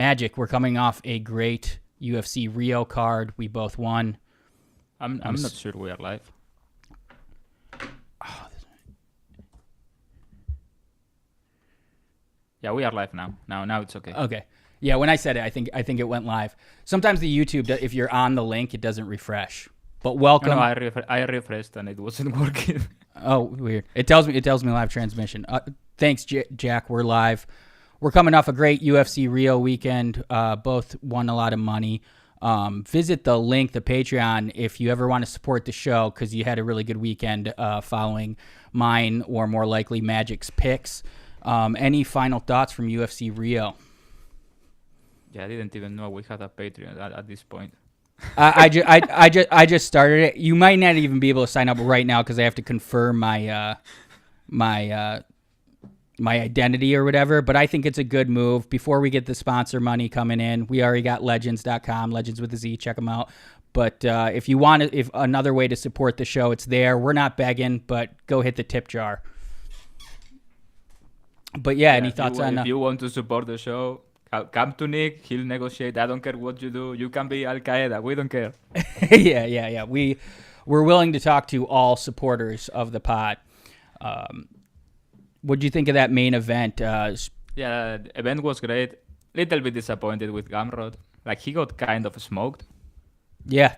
Magic, we're coming off a great UFC Rio card. We both won. I'm not sure we are live. Yeah, we are live now. Now it's okay. Okay. Yeah, when I said it, I think it went live. Sometimes the YouTube, if you're on the link, it doesn't refresh. But welcome. No, I refreshed and it wasn't working. Oh, weird. It tells me live transmission. Thanks, Jack. We're live. We're coming off a great UFC Rio weekend. Both won a lot of money. Visit the link, the Patreon, if you ever want to support the show because you had a really good weekend following mine or more likely Magic's picks. Any final thoughts from UFC Rio? Yeah, I didn't even know we had a Patreon at this point. I just started it. You might not even be able to sign up right now because I have to confirm my my identity or whatever. But I think it's a good move. Before we get the sponsor money coming in, we already got Legends.com, Legends with a Z. Check them out. But if you want if another way to support the show, it's there. We're not begging, but go hit the tip jar. But yeah, any thoughts on? If you want to support the show, come to Nick. He'll negotiate. I don't care what you do. You can be Al Qaeda. We don't care. Yeah. We're willing to talk to all supporters of the pod. What do you think of that main event? Yeah, the event was great. Little bit disappointed with Gamrot. Like he got kind of smoked. Yeah.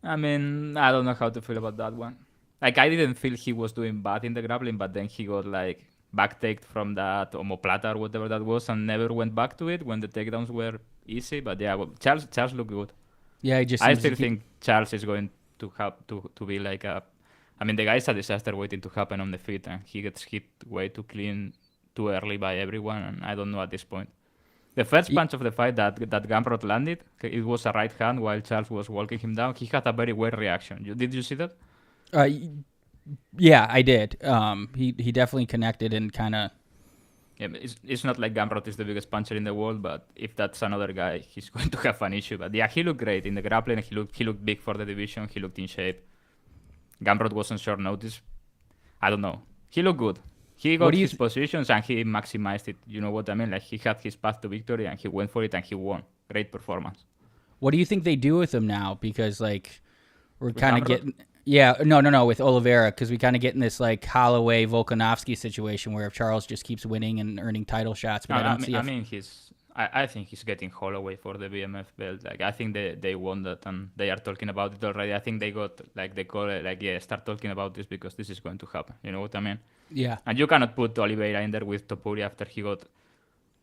I mean, I don't know how to feel about that one. Like I didn't feel he was doing bad in the grappling, but then he got like backtaked from that omoplata or whatever that was and never went back to it when the takedowns were easy. But yeah, well, Charles looked good. Yeah, I still think Charles is going to have to be like a. I mean, the guy's a disaster waiting to happen on the feet, and he gets hit way too clean, too early by everyone, and I don't know at this point. The first punch of the fight that Gamrot landed, it was a right hand while Charles was walking him down. He had a very weird reaction. Did you see that? Yeah, I did. He definitely connected and kind of. Yeah, it's not like Gamrot is the biggest puncher in the world, but if that's another guy, he's going to have an issue. But yeah, he looked great in the grappling. He looked big for the division. He looked in shape. Gamrot was on short notice. I don't know. He looked good. He got his positions and he maximized it. You know what I mean? Like he had his path to victory and he went for it and he won. Great performance. What do you think they do with him now? Because like we're kind of getting. Yeah, no, with Oliveira, because we kind of get in this like Holloway Volkanovski situation where if Charles just keeps winning and earning title shots, but I think he's getting Holloway for the BMF belt. Like I think they won that and they are talking about it already. I think they got like they call it like start talking about this because this is going to happen. You know what I mean? Yeah. And you cannot put Oliveira in there with Topuria after he got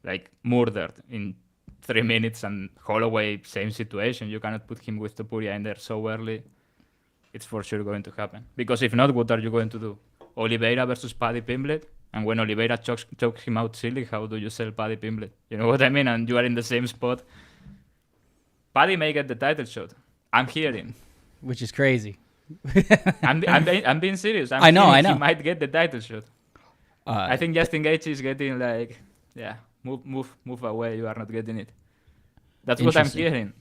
like murdered in 3 minutes and Holloway same situation. You cannot put him with Topuria in there so early. It's for sure going to happen. Because if not, what are you going to do? Oliveira versus Paddy Pimblett? And when Oliveira chokes him out silly, how do you sell Paddy Pimblett? You know what I mean? And you are in the same spot. Paddy may get the title shot. I'm hearing. Which is crazy. I'm being serious. I know. He might get the title shot. I think Justin Gaethje is getting like, move away. You are not getting it. That's what I'm hearing.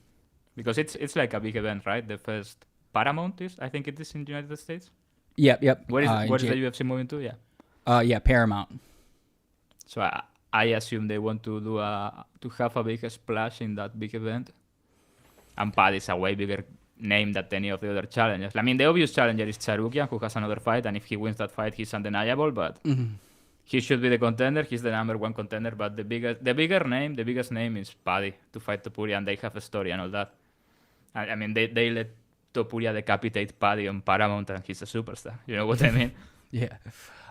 Because it's like a big event, right? The first... Paramount is, I think it is in the United States. Yep. Where is the UFC moving to? Yeah, Paramount. So I assume they want to do to have a big splash in that big event. And Paddy is a way bigger name than any of the other challengers. I mean, the obvious challenger is Tsarukyan, who has another fight, and if he wins that fight, he's undeniable. But he should be the contender. He's the number one contender. But the biggest name is Paddy to fight Topuria, and they have a story and all that. I mean, they let Topuria decapitate Paddy on Paramount and he's a superstar. You know what I mean? Yeah.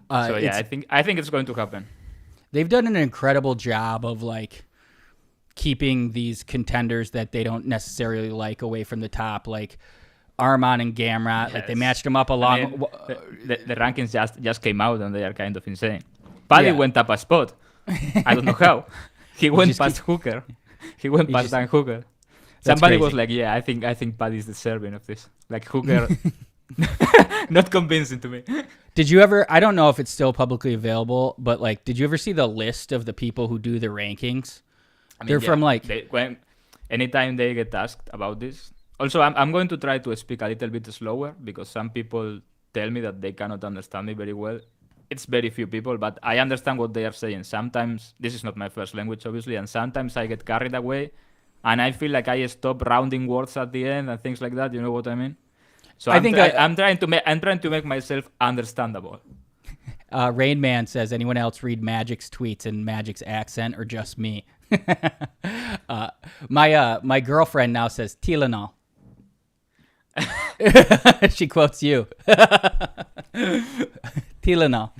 I think it's going to happen. They've done an incredible job of like keeping these contenders that they don't necessarily like away from the top, like Arman and Gamrot. Yes. Like they matched them up along. I mean, the rankings just came out and they are kind of insane. Paddy went up a spot. I don't know how. He went past Hooker. He went past Dan Hooker. Somebody was like, I think Paddy's deserving of this. Like Hooker, not convincing to me. Did you ever, I don't know if it's still publicly available, but like, did you ever see the list of the people who do the rankings? I mean, they're from like... anytime they get asked about this. Also, I'm going to try to speak a little bit slower because some people tell me that they cannot understand me very well. it's very few people, but I understand what they are saying. Sometimes this is not my first language, obviously, and sometimes I get carried away, and I feel like I stop rounding words at the end and things like that. You know what I mean? So I'm trying to make myself understandable. Rain Man says, anyone else read Magic's tweets in Magic's accent or just me? My girlfriend now says Tylenol. She quotes you. Tylenol.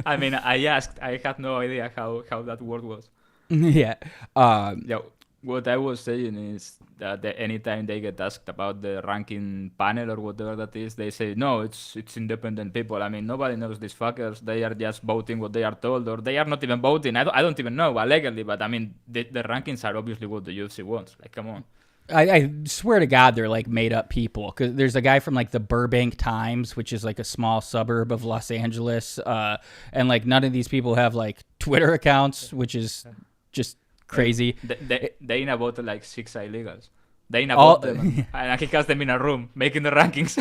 I mean, I asked. I had no idea how that word was. Yeah. Yeah. What I was saying is that anytime they get asked about the ranking panel or whatever that is, they say, no, it's independent people. I mean, nobody knows these fuckers. They are just voting what they are told, or they are not even voting. I don't even know legally, but I mean, the rankings are obviously what the UFC wants. Like, come on. I swear to God, they're like made up people. Because there's a guy from like the Burbank Times, which is like a small suburb of Los Angeles, and like none of these people have like Twitter accounts, which is just crazy. They voted like 6 illegals. They voted them, and he has them in a room making the rankings.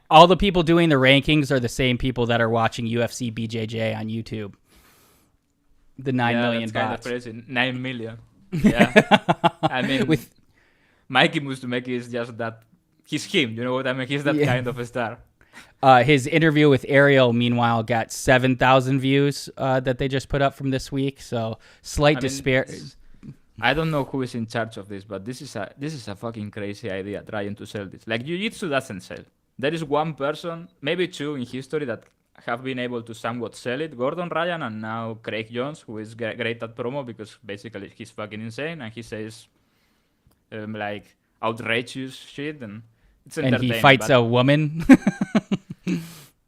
All the people doing the rankings are the same people that are watching UFC BJJ on YouTube. The 9 million bots. Kind of crazy. 9 million. Yeah. I mean, with Mikey Musumeci is just that. He's him. You know what I mean? He's that kind of a star. His interview with Ariel, meanwhile, got 7,000 views that they just put up from this week. So slight despair. I don't know who is in charge of this, but this is a fucking crazy idea trying to sell this. Like, jiu-jitsu doesn't sell. There is one person, maybe two in history that have been able to somewhat sell it. Gordon Ryan and now Craig Jones, who is great at promo because basically he's fucking insane and he says like outrageous shit and it's entertaining. And he fights a woman.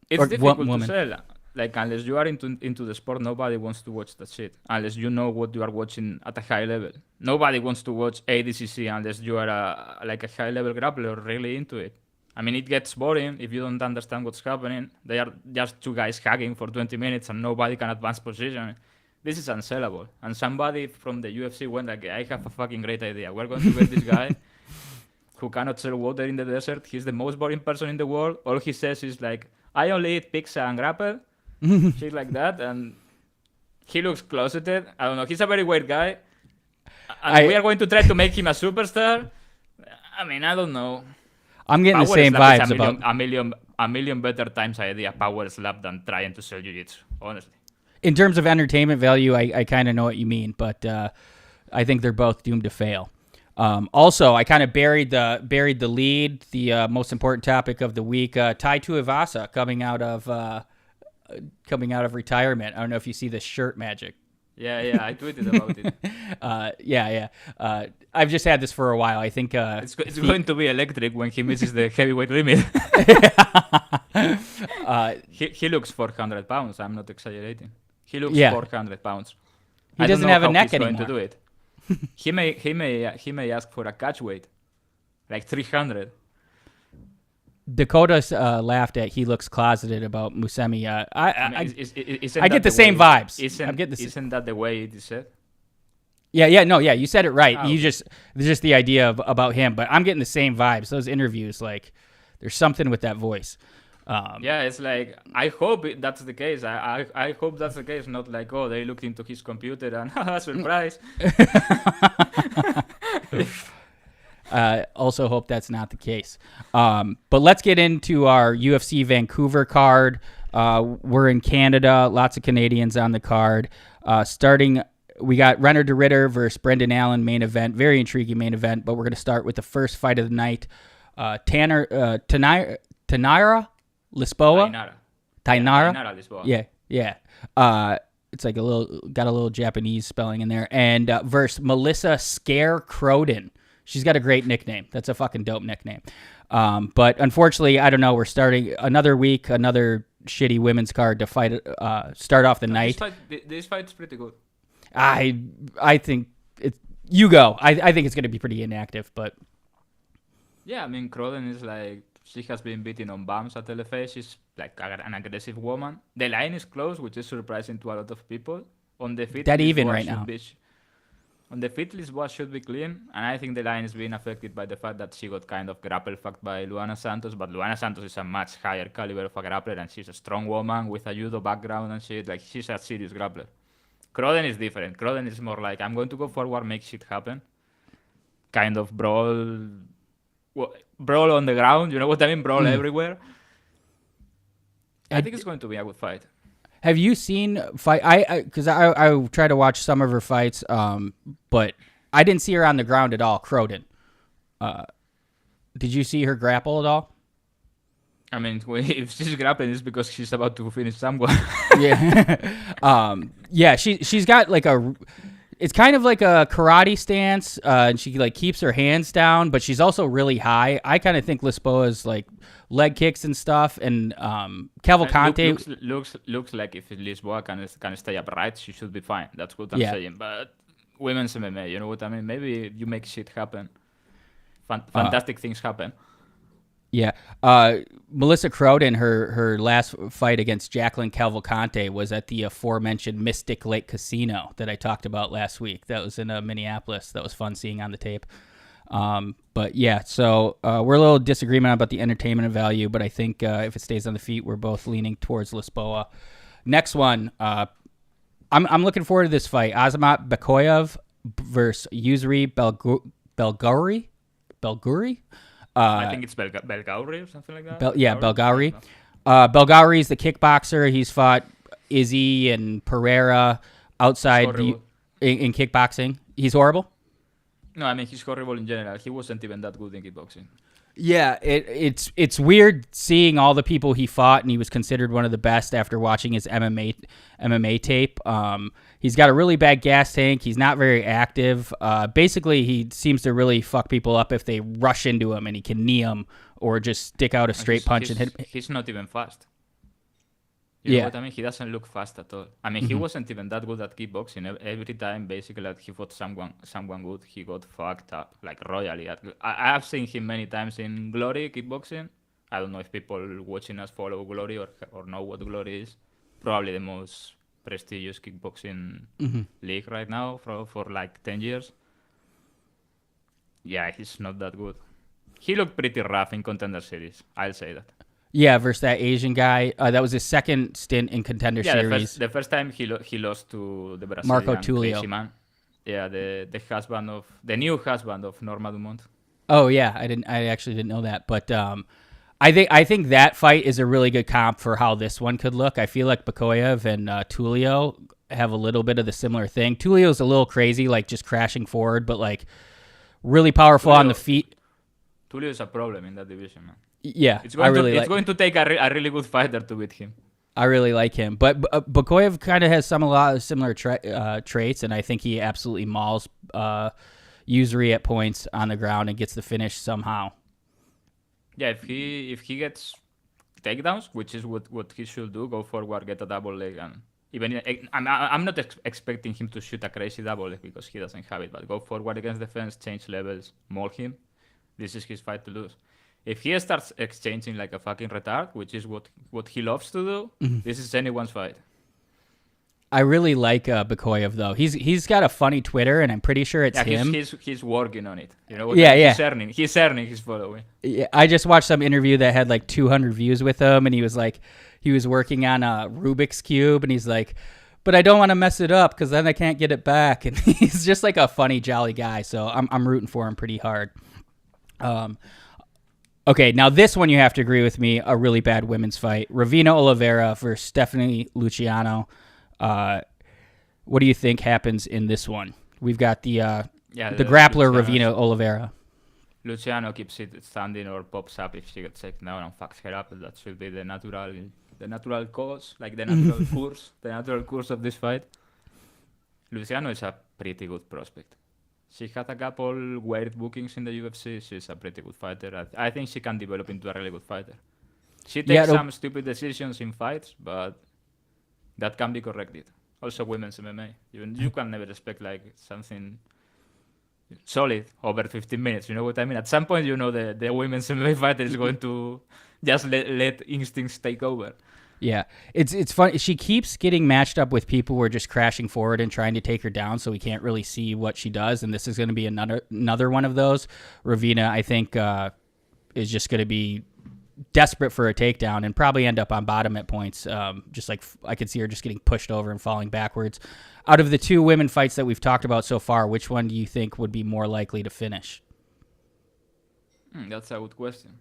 It's difficult to sell. Like, unless you are into the sport, nobody wants to watch that shit. Unless you know what you are watching at a high level. Nobody wants to watch ADCC unless you are a high-level grappler really into it. I mean, it gets boring if you don't understand what's happening. They are just two guys hugging for 20 minutes and nobody can advance position. This is unsellable. And somebody from the UFC went like, I have a fucking great idea. We're going to get this guy who cannot sell water in the desert. He's the most boring person in the world. All he says is like, I only eat pizza and grapple. Shit like that. And he looks closeted. I don't know. He's a very weird guy. And we are going to try to make him a superstar. I mean, I don't know. I'm getting the same vibes about a million better times idea power slap than trying to sell jiu-jitsu, honestly. In terms of entertainment value, I kind of know what you mean, but I think they're both doomed to fail. Also, I kind of buried the lead, the most important topic of the week. Tai Tuivasa coming out of retirement. I don't know if you see this shirt, Magic. Yeah, I tweeted about it. I've just had this for a while. I think it's going to be electric when he misses the heavyweight limit. He looks 400 pounds. I'm not exaggerating. He looks 400 pounds. He doesn't have a neck anymore. Going to do it. He may ask for a catch weight, like 300. Dakota laughed at he looks closeted about Musemi. I get the same vibes. Isn't that the way it is said? Yeah, you said it right. There's just the idea about him, but I'm getting the same vibes. Those interviews, like, there's something with that voice. It's like, I hope that's the case. I hope that's the case, not like, oh, they looked into his computer and surprise. Also hope that's not the case. But let's get into our UFC Vancouver card. We're in Canada. Lots of Canadians on the card. Starting, we got Renner de Ridder versus Brendan Allen main event. Very intriguing main event, but we're going to start with the first fight of the night. Tainara Lisboa? Tainara Lisboa. Yeah. It's like got a little Japanese spelling in there. And versus Melissa Scare Croden. She's got a great nickname. That's a fucking dope nickname. But unfortunately, I don't know. We're starting another week, another shitty women's card to fight. Start off the night. This fight's pretty good. I think it's you go. I think it's going to be pretty inactive, but yeah, I mean, Croden is like, she has been beating on bumps at LFA. She's like an aggressive woman. The line is close, which is surprising to a lot of people. On the feet, that even right now. On the feet, Lisboa should be clean, and I think the line is being affected by the fact that she got kind of grapple fucked by Luana Santos, but Luana Santos is a much higher caliber of a grappler, and she's a strong woman with a judo background and shit. Like, she's a serious grappler. Croden is different. Croden is more like, I'm going to go forward, make shit happen. Kind of brawl on the ground, you know what I mean? Brawl everywhere. I think it's going to be a good fight. Have you seen fight? Because I try to watch some of her fights, but I didn't see her on the ground at all. Croden, did you see her grapple at all? I mean, if she's grappling, it's because she's about to finish someone. Yeah, she's got like it's kind of like a karate stance, and she like keeps her hands down, but she's also really high. I kind of think Lisboa's like leg kicks and stuff, and Cavalcante looks like if Lisboa can stay upright, she should be fine. That's what I'm saying. But women's MMA, you know what I mean? Maybe you make shit happen. Fantastic things happen. Yeah. Melissa Croden, her last fight against Jacqueline Cavalcante was at the aforementioned Mystic Lake Casino that I talked about last week. That was in Minneapolis. That was fun seeing on the tape. But yeah, so we're a little disagreement about the entertainment value, but I think if it stays on the feet, we're both leaning towards Lisboa. Next one, I'm looking forward to this fight. Azamat Bekoev versus Yousri Belgaroui. I think it's Belgaroui or something like that. Belgaroui. Belgaroui is the kickboxer. He's fought Izzy and Pereira outside in kickboxing. He's horrible? No, I mean, he's horrible in general. He wasn't even that good in kickboxing. Yeah, it's weird seeing all the people he fought, and he was considered one of the best after watching his MMA tape. He's got a really bad gas tank. He's not very active. Basically, he seems to really fuck people up if they rush into him and he can knee them or just stick out a straight punch and hit. He's not even fast. You know what I mean? He doesn't look fast at all. I mean, he wasn't even that good at kickboxing. Every time, basically, that he fought someone good, he got fucked up, like royally. I have seen him many times in Glory kickboxing. I don't know if people watching us follow Glory or know what Glory is. Probably the most prestigious kickboxing league right now for like 10 years. Yeah, he's not that good. He looked pretty rough in Contender Series. I'll say that. Yeah, versus that Asian guy. That was his second stint in Contender Series. The first time he lost to the Brazilian Marco Tulio. crazy man. Yeah, the new husband of Norma Dumont. Oh yeah, I actually didn't know that, but I think that fight is a really good comp for how this one could look. I feel like Bekoev and Tulio have a little bit of the similar thing. Tulio's a little crazy, like just crashing forward, but like really powerful on the feet. Tulio is a problem in that division, man. Yeah, it's going to take a really good fighter to beat him. I really like him, but Bekoev kind of has a lot of similar traits, and I think he absolutely mauls Yousri at points on the ground and gets the finish somehow. Yeah, if he gets takedowns, which is what he should do, go forward, get a double leg, and even I'm not expecting him to shoot a crazy double leg because he doesn't have it, but go forward against the fence, change levels, maul him. This is his fight to lose. If he starts exchanging like a fucking retard, which is what he loves to do, this is anyone's fight. I really like Bekoev though. He's got a funny Twitter, and I'm pretty sure it's him. He's working on it. You know what? Yeah. He's earning his following. Yeah, I just watched some interview that had like 200 views with him, and he was working on a Rubik's Cube, and he's like, but I don't want to mess it up because then I can't get it back. And he's just like a funny, jolly guy. So I'm rooting for him pretty hard. Okay, now this one you have to agree with me, a really bad women's fight. Ravena Oliveira versus Stephanie Luciano. What do you think happens in this one? We've got the grappler Ravena Oliveira. Luciano keeps it standing or pops up if she gets taken down and fucks her up. That should be the natural cause, like the natural course of this fight. Luciano is a pretty good prospect. She had a couple weird bookings in the UFC. She's a pretty good fighter. I think she can develop into a really good fighter. She takes some stupid decisions in fights, but that can be corrected. Also, women's MMA. You can never expect like something solid over 15 minutes. You know what I mean? At some point, the women's MMA fighter is going to just let instincts take over. Yeah, it's funny. She keeps getting matched up with people who are just crashing forward and trying to take her down, so we can't really see what she does. And this is going to be another one of those. Ravena, I think, is just going to be desperate for a takedown and probably end up on bottom at points. Just like I could see her just getting pushed over and falling backwards. Out of the two women fights that we've talked about so far, which one do you think would be more likely to finish? That's a good question.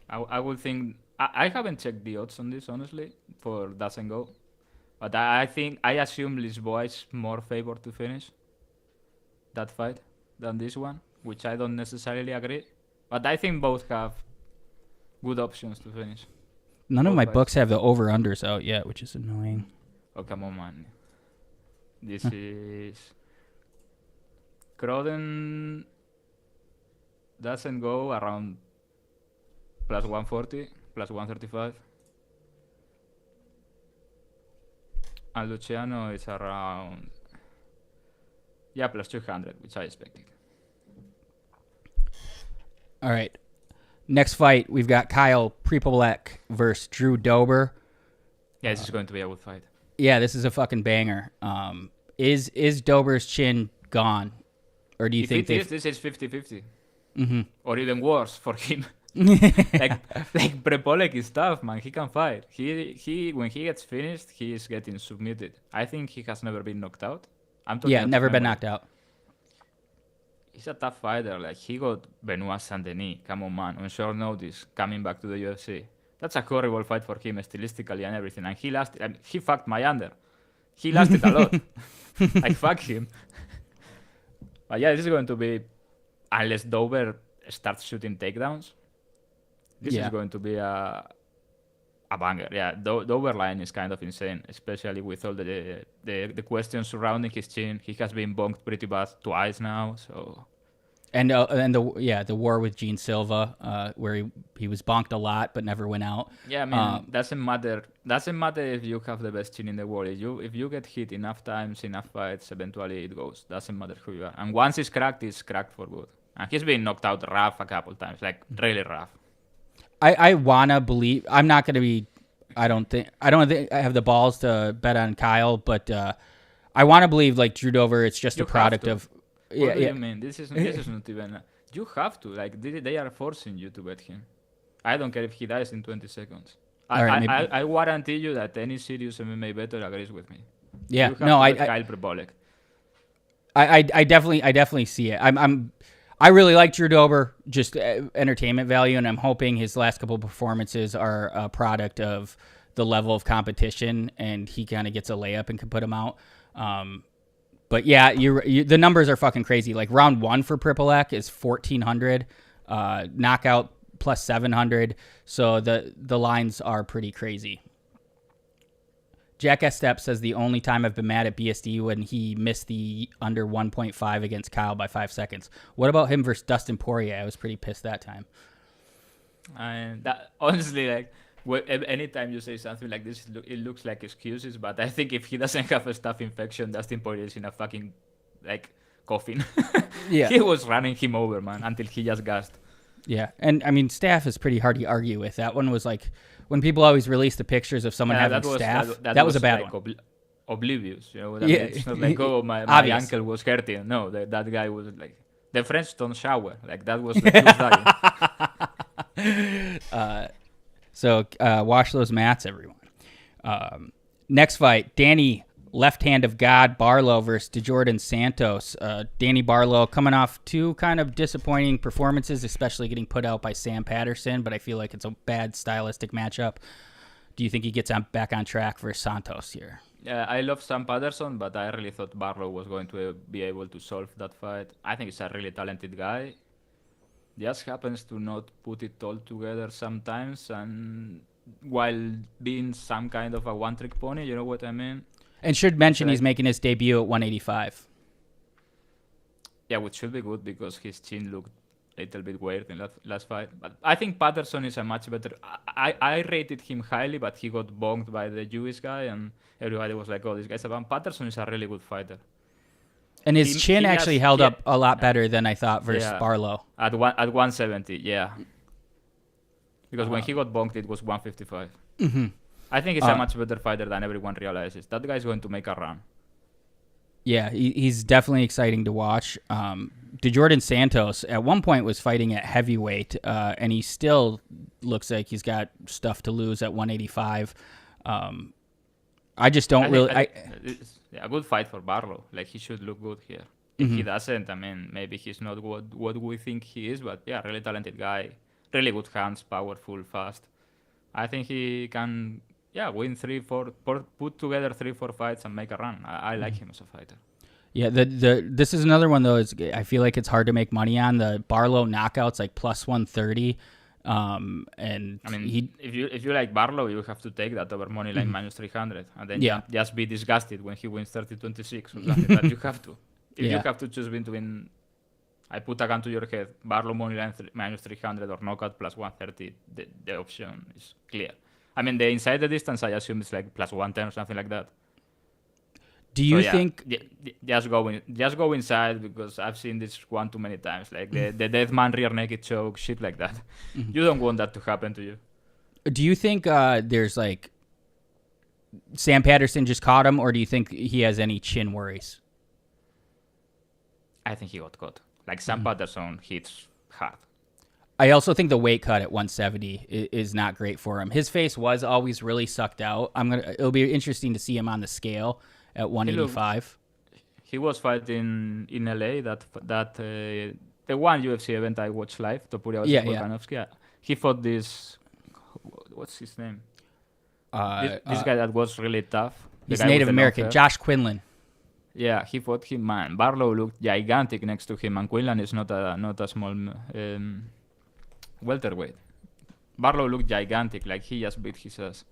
I would think I haven't checked the odds on this honestly for doesn't go, but I assume Lisboa is more favored to finish that fight than this one, which I don't necessarily agree. But I think both have good options to finish. None of my books have the over-unders out yet, which is annoying. Oh, come on, man. This is... Croden doesn't go around plus 140, plus 135. And Luciano is around... Yeah, plus 200, which I expected. All right. Next fight, we've got Kyle Prelopec versus Drew Dober. Yeah, this is going to be a good fight. Yeah, this is a fucking banger. Is Dober's chin gone? Or do you think this is 50-50? Mm-hmm. Or even worse for him. like Prelopec is tough, man. He can fight. He when he gets finished, he is getting submitted. I think he has never been knocked out. Never been knocked out. He's a tough fighter. Like, he got Benoit Saint-Denis. Come on, man. On short notice, coming back to the UFC. That's a horrible fight for him, stylistically and everything. And he lasted. I mean, he fucked my under. He lasted a lot. I fuck him. But yeah, this is going to be, unless Dober starts shooting takedowns, this is going to be a banger. Yeah, Dober line is kind of insane, especially with all the questions surrounding his chin. He has been bonked pretty bad twice now, so. And the war with Gene Silva, where he was bonked a lot but never went out. Yeah, I mean, doesn't matter if you have the best chin in the world. If you get hit enough times, enough fights, eventually it goes. Doesn't matter who you are. And once it's cracked for good. And he's been knocked out rough a couple times, like really rough. I wanna believe. I'm not gonna be. I don't think I have the balls to bet on Kyle, but I want to believe like Drew Dober. It's just a product of. What do you mean? This is not even. You have to like. They are forcing you to bet him. I don't care if he dies in 20 seconds. I guarantee you that any serious MMA bettor agrees with me. Yeah, Kyle Prelopec. I definitely see it. I really like Drew Dober, just entertainment value, and I'm hoping his last couple of performances are a product of the level of competition, and he kind of gets a layup and can put him out. But yeah, the numbers are fucking crazy. Like round 1 for Prelopec is 1,400, knockout plus 700. So the lines are pretty crazy. Jackass Step says the only time I've been mad at BSD when he missed the under 1.5 against Kyle by 5 seconds. What about him versus Dustin Poirier? I was pretty pissed that time. And that honestly, like, anytime you say something like this, it looks like excuses. But I think if he doesn't have a staph infection, Dustin Poirier is in a fucking like coffin. Yeah, he was running him over, man, until he just gassed. Yeah, and I mean, staph is pretty hard to argue with. That one was like. When people always release the pictures of someone having staph, that was a bad like one. Oblivious, you know what I mean? It's not like, oh, my ankle was hurting. No, that guy was like, the French don't shower. Like, that was the dying. So wash those mats, everyone. Next fight, Danny, left hand of God, Barlow versus Djorden Santos. Danny Barlow coming off 2 kind of disappointing performances, especially getting put out by Sam Patterson, but I feel like it's a bad stylistic matchup. Do you think he gets back on track versus Santos here? Yeah, I love Sam Patterson, but I really thought Barlow was going to be able to solve that fight. I think he's a really talented guy. Just happens to not put it all together sometimes, and while being some kind of a one-trick pony, you know what I mean? And should mention he's making his debut at 185. Yeah, which should be good because his chin looked a little bit weird in that last fight. But I think Patterson is a much better... I rated him highly, but he got bonked by the Jewish guy, and everybody was like, oh, this guy's a bomb. Patterson is a really good fighter. And his chin actually held up a lot better than I thought versus Barlow. At 170, yeah. Because when he got bonked, it was 155. Mm-hmm. I think he's a much better fighter than everyone realizes. That guy's going to make a run. Yeah, he's definitely exciting to watch. Djorden Santos at one point was fighting at heavyweight, and he still looks like he's got stuff to lose at 185. I just don't It's a good fight for Barlow. Like, he should look good here. If he doesn't, I mean, maybe he's not what we think he is, but yeah, really talented guy. Really good hands, powerful, fast. I think he can, win 3-4, put together 3-4 fights and make a run. I like him as a fighter. Yeah, this is another one though. I feel like it's hard to make money on. The Barlow knockouts like plus 130. And I mean, if you like Barlow, you have to take that over money line minus 300, and then just be disgusted when he wins 30-26 or something. That you have to. If you have to choose between, I put a gun to your head, Barlow money line minus 300 or knockout plus 130, the option is clear. I mean, the inside the distance, I assume it's like plus 110 or something like that. Do you think just go inside, because I've seen this one too many times, like the death man rear naked choke, shit like that. You don't want that to happen to you. Do you think there's like Sam Patterson just caught him, or do you think he has any chin worries? I think he got caught. Like Sam Patterson hits hard. I also think the weight cut at 170 is not great for him. His face was always really sucked out. It'll be interesting to see him on the scale at 185. He was fighting in LA. The one UFC event I watched live. Topuria Volkanovski. Yeah. He fought this. What's his name? This guy that was really tough. He's Native American, Josh Quinlan. Yeah, he fought him. Man, Barlow looked gigantic next to him, and Quinlan is not a small welterweight. Barlow looked gigantic, like he just beat his ass.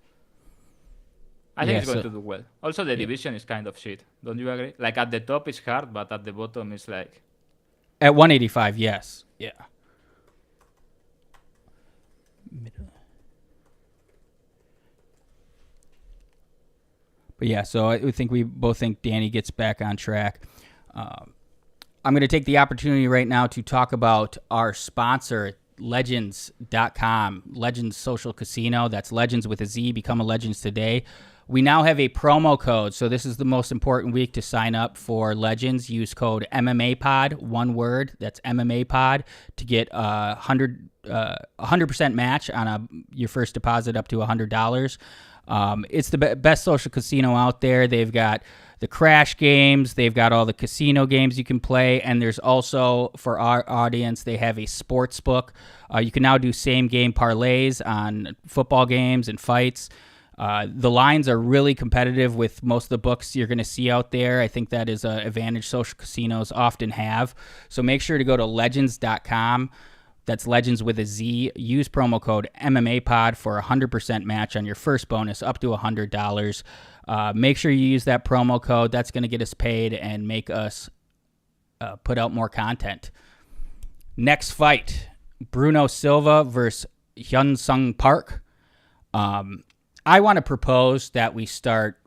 I think he's going to do well. Also, the division is kind of shit. Don't you agree? Like, at the top it's hard, but at the bottom it's like... At 185, yes. Yeah. But yeah, so I think we both think Danny gets back on track. I'm going to take the opportunity right now to talk about our sponsor, Legends.com, Legends Social Casino. That's Legends with a Z. Become a Legends today. We now have a promo code, so this is the most important week to sign up for Legends. Use code MMAPOD, one word, that's MMAPOD, to get a 100% match on your first deposit up to $100. It's the best social casino out there. They've got the crash games, they've got all the casino games you can play, and there's also, for our audience, they have a sports book. You can now do same game parlays on football games and fights. The lines are really competitive with most of the books you're going to see out there. I think that is an advantage social casinos often have. So make sure to go to legends.com. That's Legends with a Z. Use promo code MMAPOD for a 100% match on your first bonus up to $100. Make sure you use that promo code. That's going to get us paid and make us put out more content. Next fight, Bruno Silva versus Hyun Sung Park. I want to propose that we start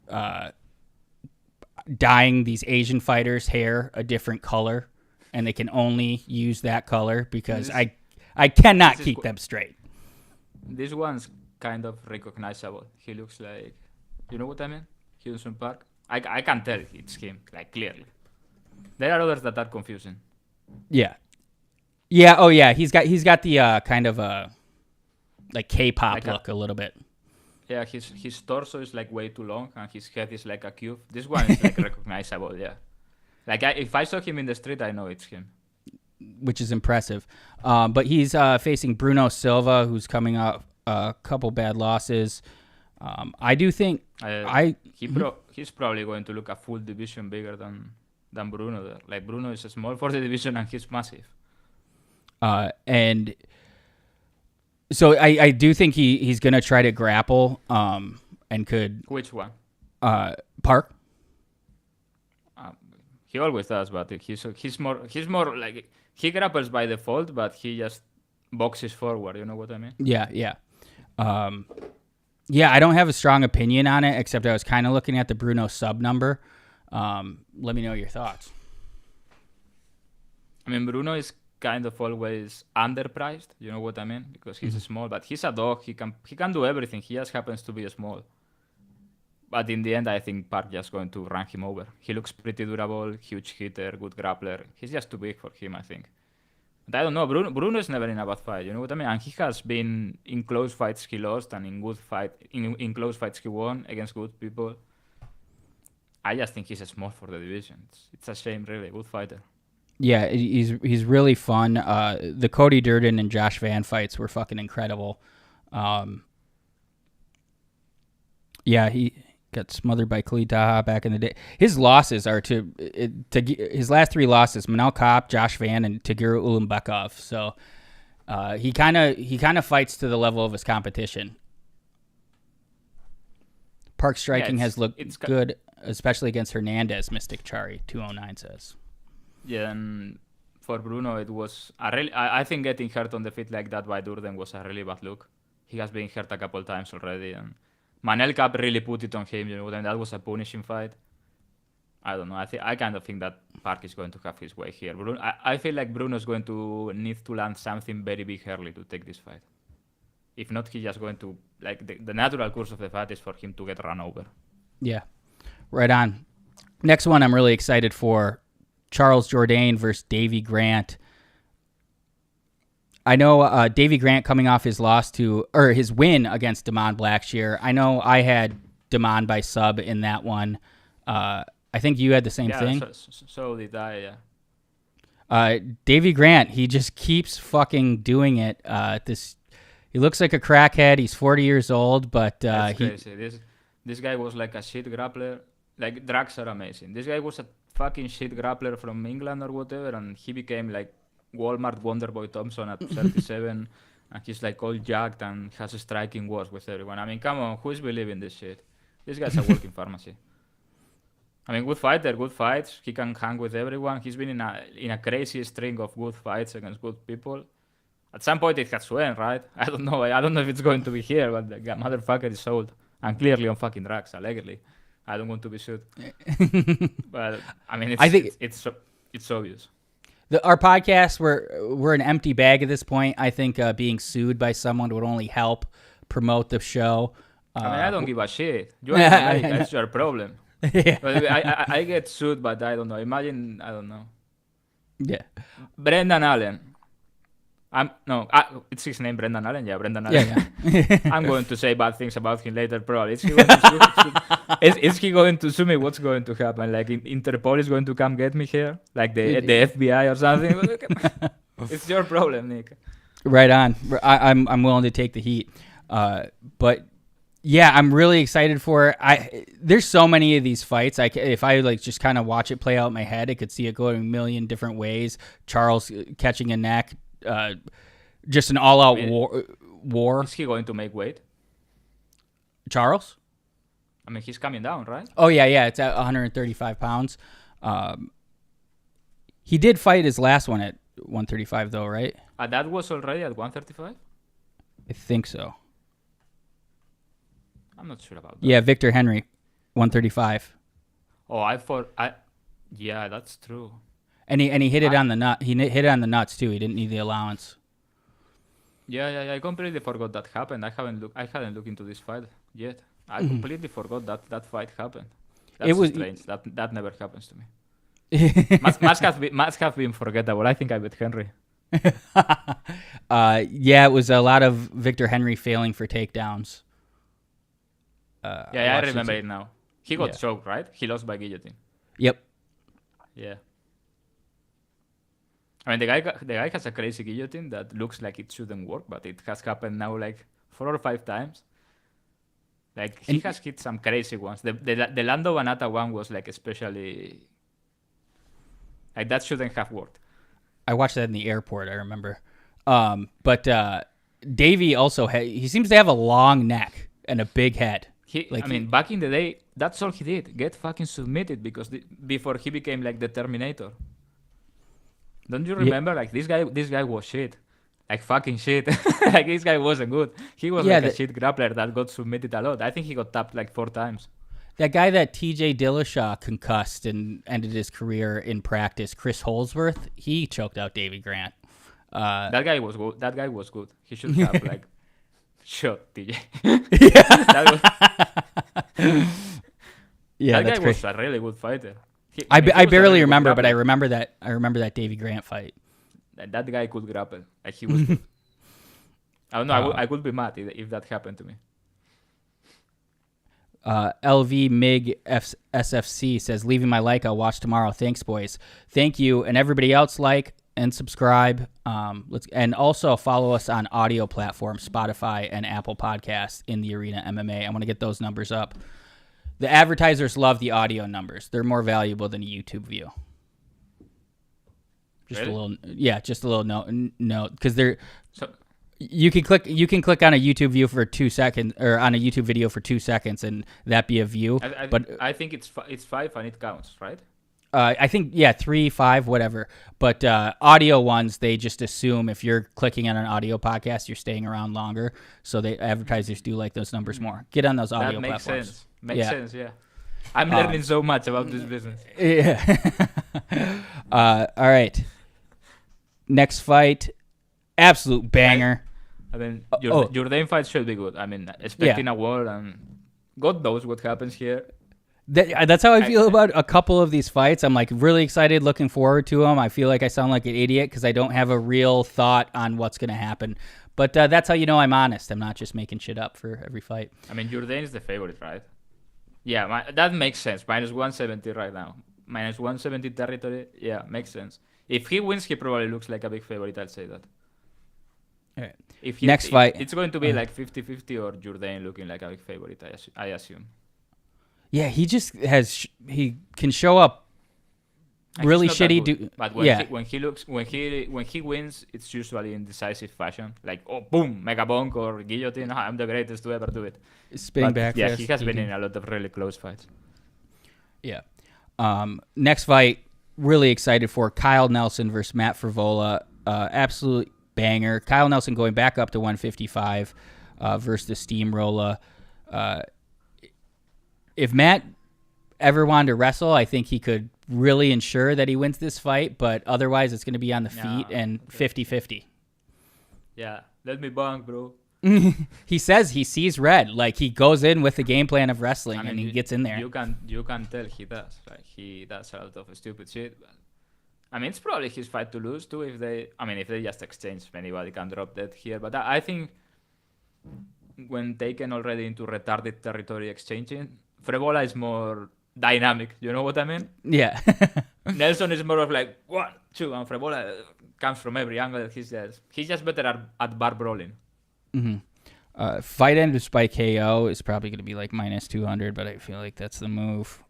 dyeing these Asian fighters' hair a different color, and they can only use that color because I cannot keep them straight. This one's kind of recognizable. He looks like, you know what I mean? Hyun Sung Park. I can tell it's him, like, clearly. There are others that are confusing. Yeah. Yeah. Oh yeah. He's got the kind of like K-pop like look a little bit. Yeah, his torso is like way too long, and his head is like a cube. This one is like recognizable, yeah. Like if I saw him in the street, I know it's him. Which is impressive. But he's facing Bruno Silva, who's coming off a couple bad losses. I do think he's probably going to look a full division bigger than Bruno there. Like, Bruno is small for the division, and he's massive. And so I do think he's going to try to grapple and could... Which one? Park. He always does, but he's more like... He grapples by default, but he just boxes forward. You know what I mean? Yeah. Yeah, I don't have a strong opinion on it, except I was kind of looking at the Bruno sub number. Let me know your thoughts. I mean, Bruno is kind of always underpriced, you know what I mean? Because he's small, but he's a dog. He can do everything. He just happens to be small. But in the end, I think Park just going to run him over. He looks pretty durable, huge hitter, good grappler. He's just too big for him, I think. But I don't know. Bruno's never in a bad fight. You know what I mean? And he has been in close fights he lost, and in close fights he won against good people. I just think he's small for the division. It's a shame, really. Good fighter. Yeah, he's really fun. The Cody Djorden and Josh Van fights were fucking incredible. Yeah, he got smothered by Khalid Taha back in the day. His losses are to his last 3 losses: Manel Kopp, Josh Van, and Tagir Ulanbekov. So he kind of fights to the level of his competition. Park striking has looked good, especially against Hernandez. Mystic Chari 209 says. Yeah, and for Bruno, it was a really. I think getting hurt on the feet like that by Djorden was a really bad look. He has been hurt a couple times already, and Manel Cap really put it on him. You know, and that was a punishing fight. I don't know. I kind of think that Park is going to have his way here. I feel like Bruno is going to need to land something very big early to take this fight. If not, he's just going to the natural course of the fight is for him to get run over. Yeah, right on. Next one, I'm really excited for. Charles Jourdain versus Davey Grant. I know Davey Grant coming off his his win against Damon Blackshear. I know I had Damon by sub in that one. I think you had the same thing. So did I, yeah. Davey Grant, he just keeps fucking doing it. He looks like a crackhead. He's 40 years old, but That's crazy. This guy was like a shit grappler. Like, drugs are amazing. This guy was a fucking shit grappler from England or whatever, and he became like Walmart Wonderboy Thompson at 37, and he's like all jacked and has striking wars with everyone. I mean, come on, who's believing this shit? This guy's a working pharmacy. I mean, good fighter, good fights. He can hang with everyone. He's been in a crazy string of good fights against good people. At some point, it has to end, right? I don't know. I don't know if it's going to be here, but the motherfucker is sold and clearly on fucking drugs, allegedly. I don't want to be sued, but I mean, it's obvious. Our podcasts we're an empty bag at this point. I think being sued by someone would only help promote the show. I mean, I don't give a shit. That's your problem. Yeah. I get sued, but I don't know. Imagine, I don't know. Yeah. Brendan Allen. It's his name, Brendan Allen. Yeah, Brendan Allen. Yeah. I'm going to say bad things about him later, probably. Is he going to sue me? What's going to happen? Like, Interpol is going to come get me here? Like the FBI or something? It's your problem, Nick. Right on. I'm willing to take the heat. But yeah, I'm really excited for it. There's so many of these fights. If I just kind of watch it play out in my head, I could see it going a million different ways. Charles catching a neck. Just an all-out war. Is he going to make weight? Charles? I mean, he's coming down, right? Oh, yeah. It's at 135 pounds. He did fight his last one at 135, though, right? That was already at 135? I think so. I'm not sure about that. Yeah, Victor Henry, 135. Oh, yeah, that's true. And he hit it on the nut. He hit it on the nuts too. He didn't need the allowance. Yeah. I completely forgot that happened. I hadn't looked into this fight yet. I completely forgot that fight happened. That's strange. That never happens to me. must have been forgettable. I think I bet Henry. Yeah, it was a lot of Victor Henry failing for takedowns. I remember it now. He got choked, right? He lost by guillotine. Yep. Yeah. I mean, the guy has a crazy guillotine that looks like it shouldn't work, but it has happened now like 4 or 5 times. Like, he has hit some crazy ones. The Lando Banata one was like especially... Like, that shouldn't have worked. I watched that in the airport, I remember. But Davey also, he seems to have a long neck and a big head. Back in the day, that's all he did. Get fucking submitted before he became like the Terminator. Don't you remember? Like, this guy was shit. Like, fucking shit. Like, this guy wasn't good. He was a shit grappler that got submitted a lot. I think he got tapped like 4 times. That guy that TJ Dillashaw concussed and ended his career in practice, Chris Holsworth, he choked out Davey Grant. That guy was good. He should have, like, shot TJ. Yeah, that that's guy great. was a really good fighter. I he was a barely really good remember, but I grappler. remember that Davey Grant fight. That guy could grapple. Like, he was good. I don't know. I would be mad if that happened to me. LV MIG SFC says, leaving my like, I'll watch tomorrow. Thanks, boys. Thank you. And everybody else, like and subscribe. And also follow us on audio platforms, Spotify and Apple Podcasts in the Arena MMA. I want to get those numbers up. The advertisers love the audio numbers. They're more valuable than a YouTube view. Just Really? a little note, because they're. So, You can click on a YouTube view for 2 seconds, or on a YouTube video for 2 seconds, and that be a view. But I think it's 5 and it counts, right? I think 3, 5, whatever. But audio ones, they just assume if you're clicking on an audio podcast, you're staying around longer. So advertisers do like those numbers more. Get on those audio That makes platforms. sense. Makes sense, yeah. I'm learning so much about this business. Yeah. All right. Next fight, absolute banger. I mean, Jourdain fight should be good. I mean, expecting a war, and God knows what happens here. That's how I feel about a couple of these fights. I'm like really excited, looking forward to them. I feel like I sound like an idiot because I don't have a real thought on what's going to happen. But that's how you know I'm honest. I'm not just making shit up for every fight. I mean, Jourdain is the favorite, right? Yeah, that makes sense. Minus 170 right now. Minus 170 territory. Yeah, makes sense. If he wins, he probably looks like a big favorite. I'll say that. All right. Next fight, it's going to be like 50-50 or Jourdain looking like a big favorite, I assume. Yeah, he just he can show up really shitty. But when he wins, it's usually in decisive fashion. Like, oh, boom, mega bonk or guillotine. I'm the greatest to ever do it. Spinning back. Yeah, he has been in a lot of really close fights. Yeah. Next fight, really excited for Kyle Nelson versus Matt Frevola. Absolute banger. Kyle Nelson going back up to 155 versus the Steamroller. If Matt ever wanted to wrestle, I think he could really ensure that he wins this fight, but otherwise it's going to be on the feet and 50-50. Yeah, let me bonk, bro. He says he sees red. Like, he goes in with the game plan of wrestling, and he gets in there. You can tell he does. Like, he does a lot of stupid shit. But, I mean, it's probably his fight to lose too if they just exchange. Anybody can drop dead here. But I think when taken already into retarded territory exchanging, Frevola is more dynamic. You know what I mean? Yeah. Nelson is more of like 1, 2, and Frevola comes from every angle. He's just better at bar brawling. Mm-hmm. Fight end by KO is probably going to be like minus 200, but I feel like that's the move.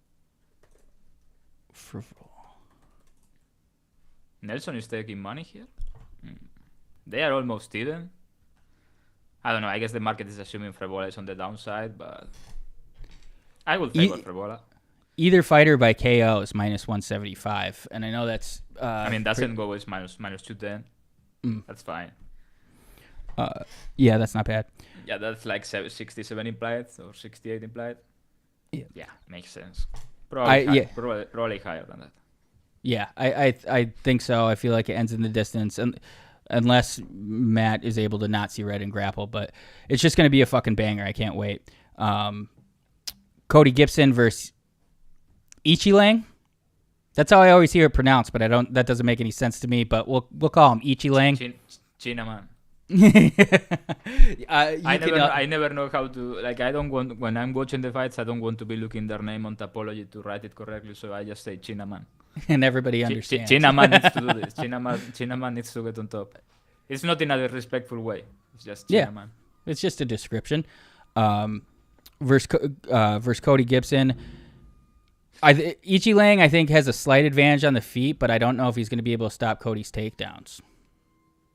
Nelson is taking money here. They are almost even. I don't know. I guess the market is assuming Frevola is on the downside, but I would favor Frevola. Either fighter by KO is minus 175, and I know that's. I mean, doesn't go is minus 210. That's fine. Yeah, that's not bad. Yeah, that's like 67 implied or 68 implied. Yeah, makes sense. Probably higher than that. Yeah, I think so. I feel like it ends in the distance, and unless Matt is able to not see red and grapple, but it's just going to be a fucking banger. I can't wait. Cody Gibson versus Aoriqileng. That's how I always hear it pronounced, but that doesn't make any sense to me. But we'll call him Aoriqileng. Chinaman. I never know how to, like, I don't want, when I'm watching the fights, I don't want to be looking their name on Tapology to write it correctly, so I just say Chinaman. And everybody understands. Chinaman needs to do this. Chinaman needs to get on top. It's not in a respectful way. It's just Chinaman. Yeah, it's just a description. Versus Cody Gibson. Aoriqileng, I think, has a slight advantage on the feet, but I don't know if he's going to be able to stop Cody's takedowns.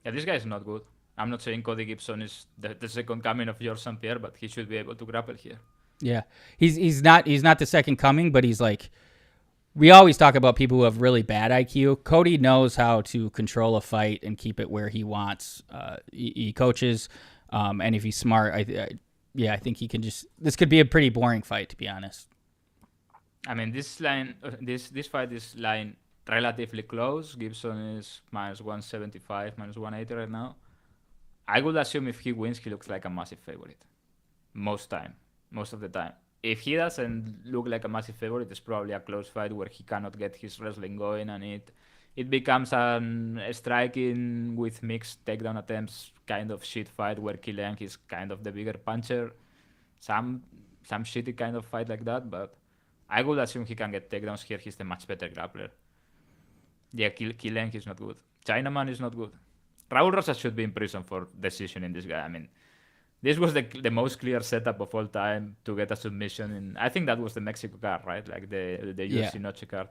Yeah, this guy is not good. I'm not saying Cody Gibson is the second coming of Georges St. Pierre, but he should be able to grapple here. Yeah, he's not the second coming, but he's like, we always talk about people who have really bad IQ. Cody knows how to control a fight and keep it where he wants. He coaches, and if he's smart, I think he can just. This could be a pretty boring fight, to be honest. I mean, this fight is line relatively close. Gibson is minus 175, minus 180 right now. I would assume if he wins, he looks like a massive favorite. Most of the time. if he doesn't look like a massive favorite, it's probably a close fight where he cannot get his wrestling going, and it becomes an striking with mixed takedown attempts kind of shit fight where Killian is kind of the bigger puncher. Some shitty kind of fight like that, but I would assume he can get takedowns here. He's the much better grappler. Yeah, Killian is not good. Chinaman is not good. Raul Rosas should be in prison for decision in this guy. I mean, this was the most clear setup of all time to get a submission. I think that was the Mexico card, right? Like the UFC Noche card.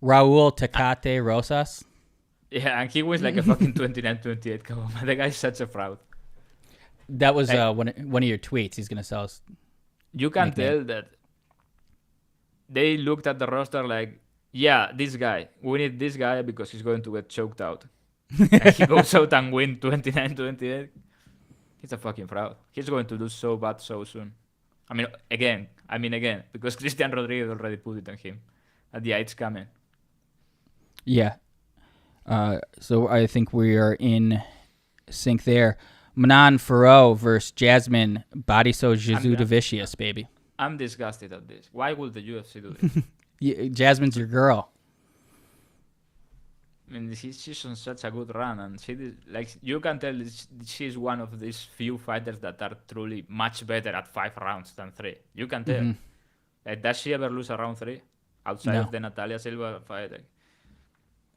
Raul Tecate Rosas. Yeah, and he wins like a fucking 29-28. Come on, the guy's such a fraud. That was one of your tweets. He's gonna sell us. You can tell that they looked at the roster like, yeah, this guy. We need this guy because he's going to get choked out. And he goes out and win 29-28. He's a fucking fraud. He's going to do so bad so soon. I mean, again, because Christian Rodriguez already put it on him. And yeah, it's coming. Yeah. So I think we are in sync there. Manon Fiorot versus Jasmine Bodiso Jasudavicius, baby. I'm disgusted at this. Why would the UFC do this? Yeah, Jasmine's your girl. I mean, she's on such a good run, and you can tell she's one of these few fighters that are truly much better at 5 rounds than 3. You can tell. Like, does she ever lose a round 3 outside of the Natalia Silva fight? Like,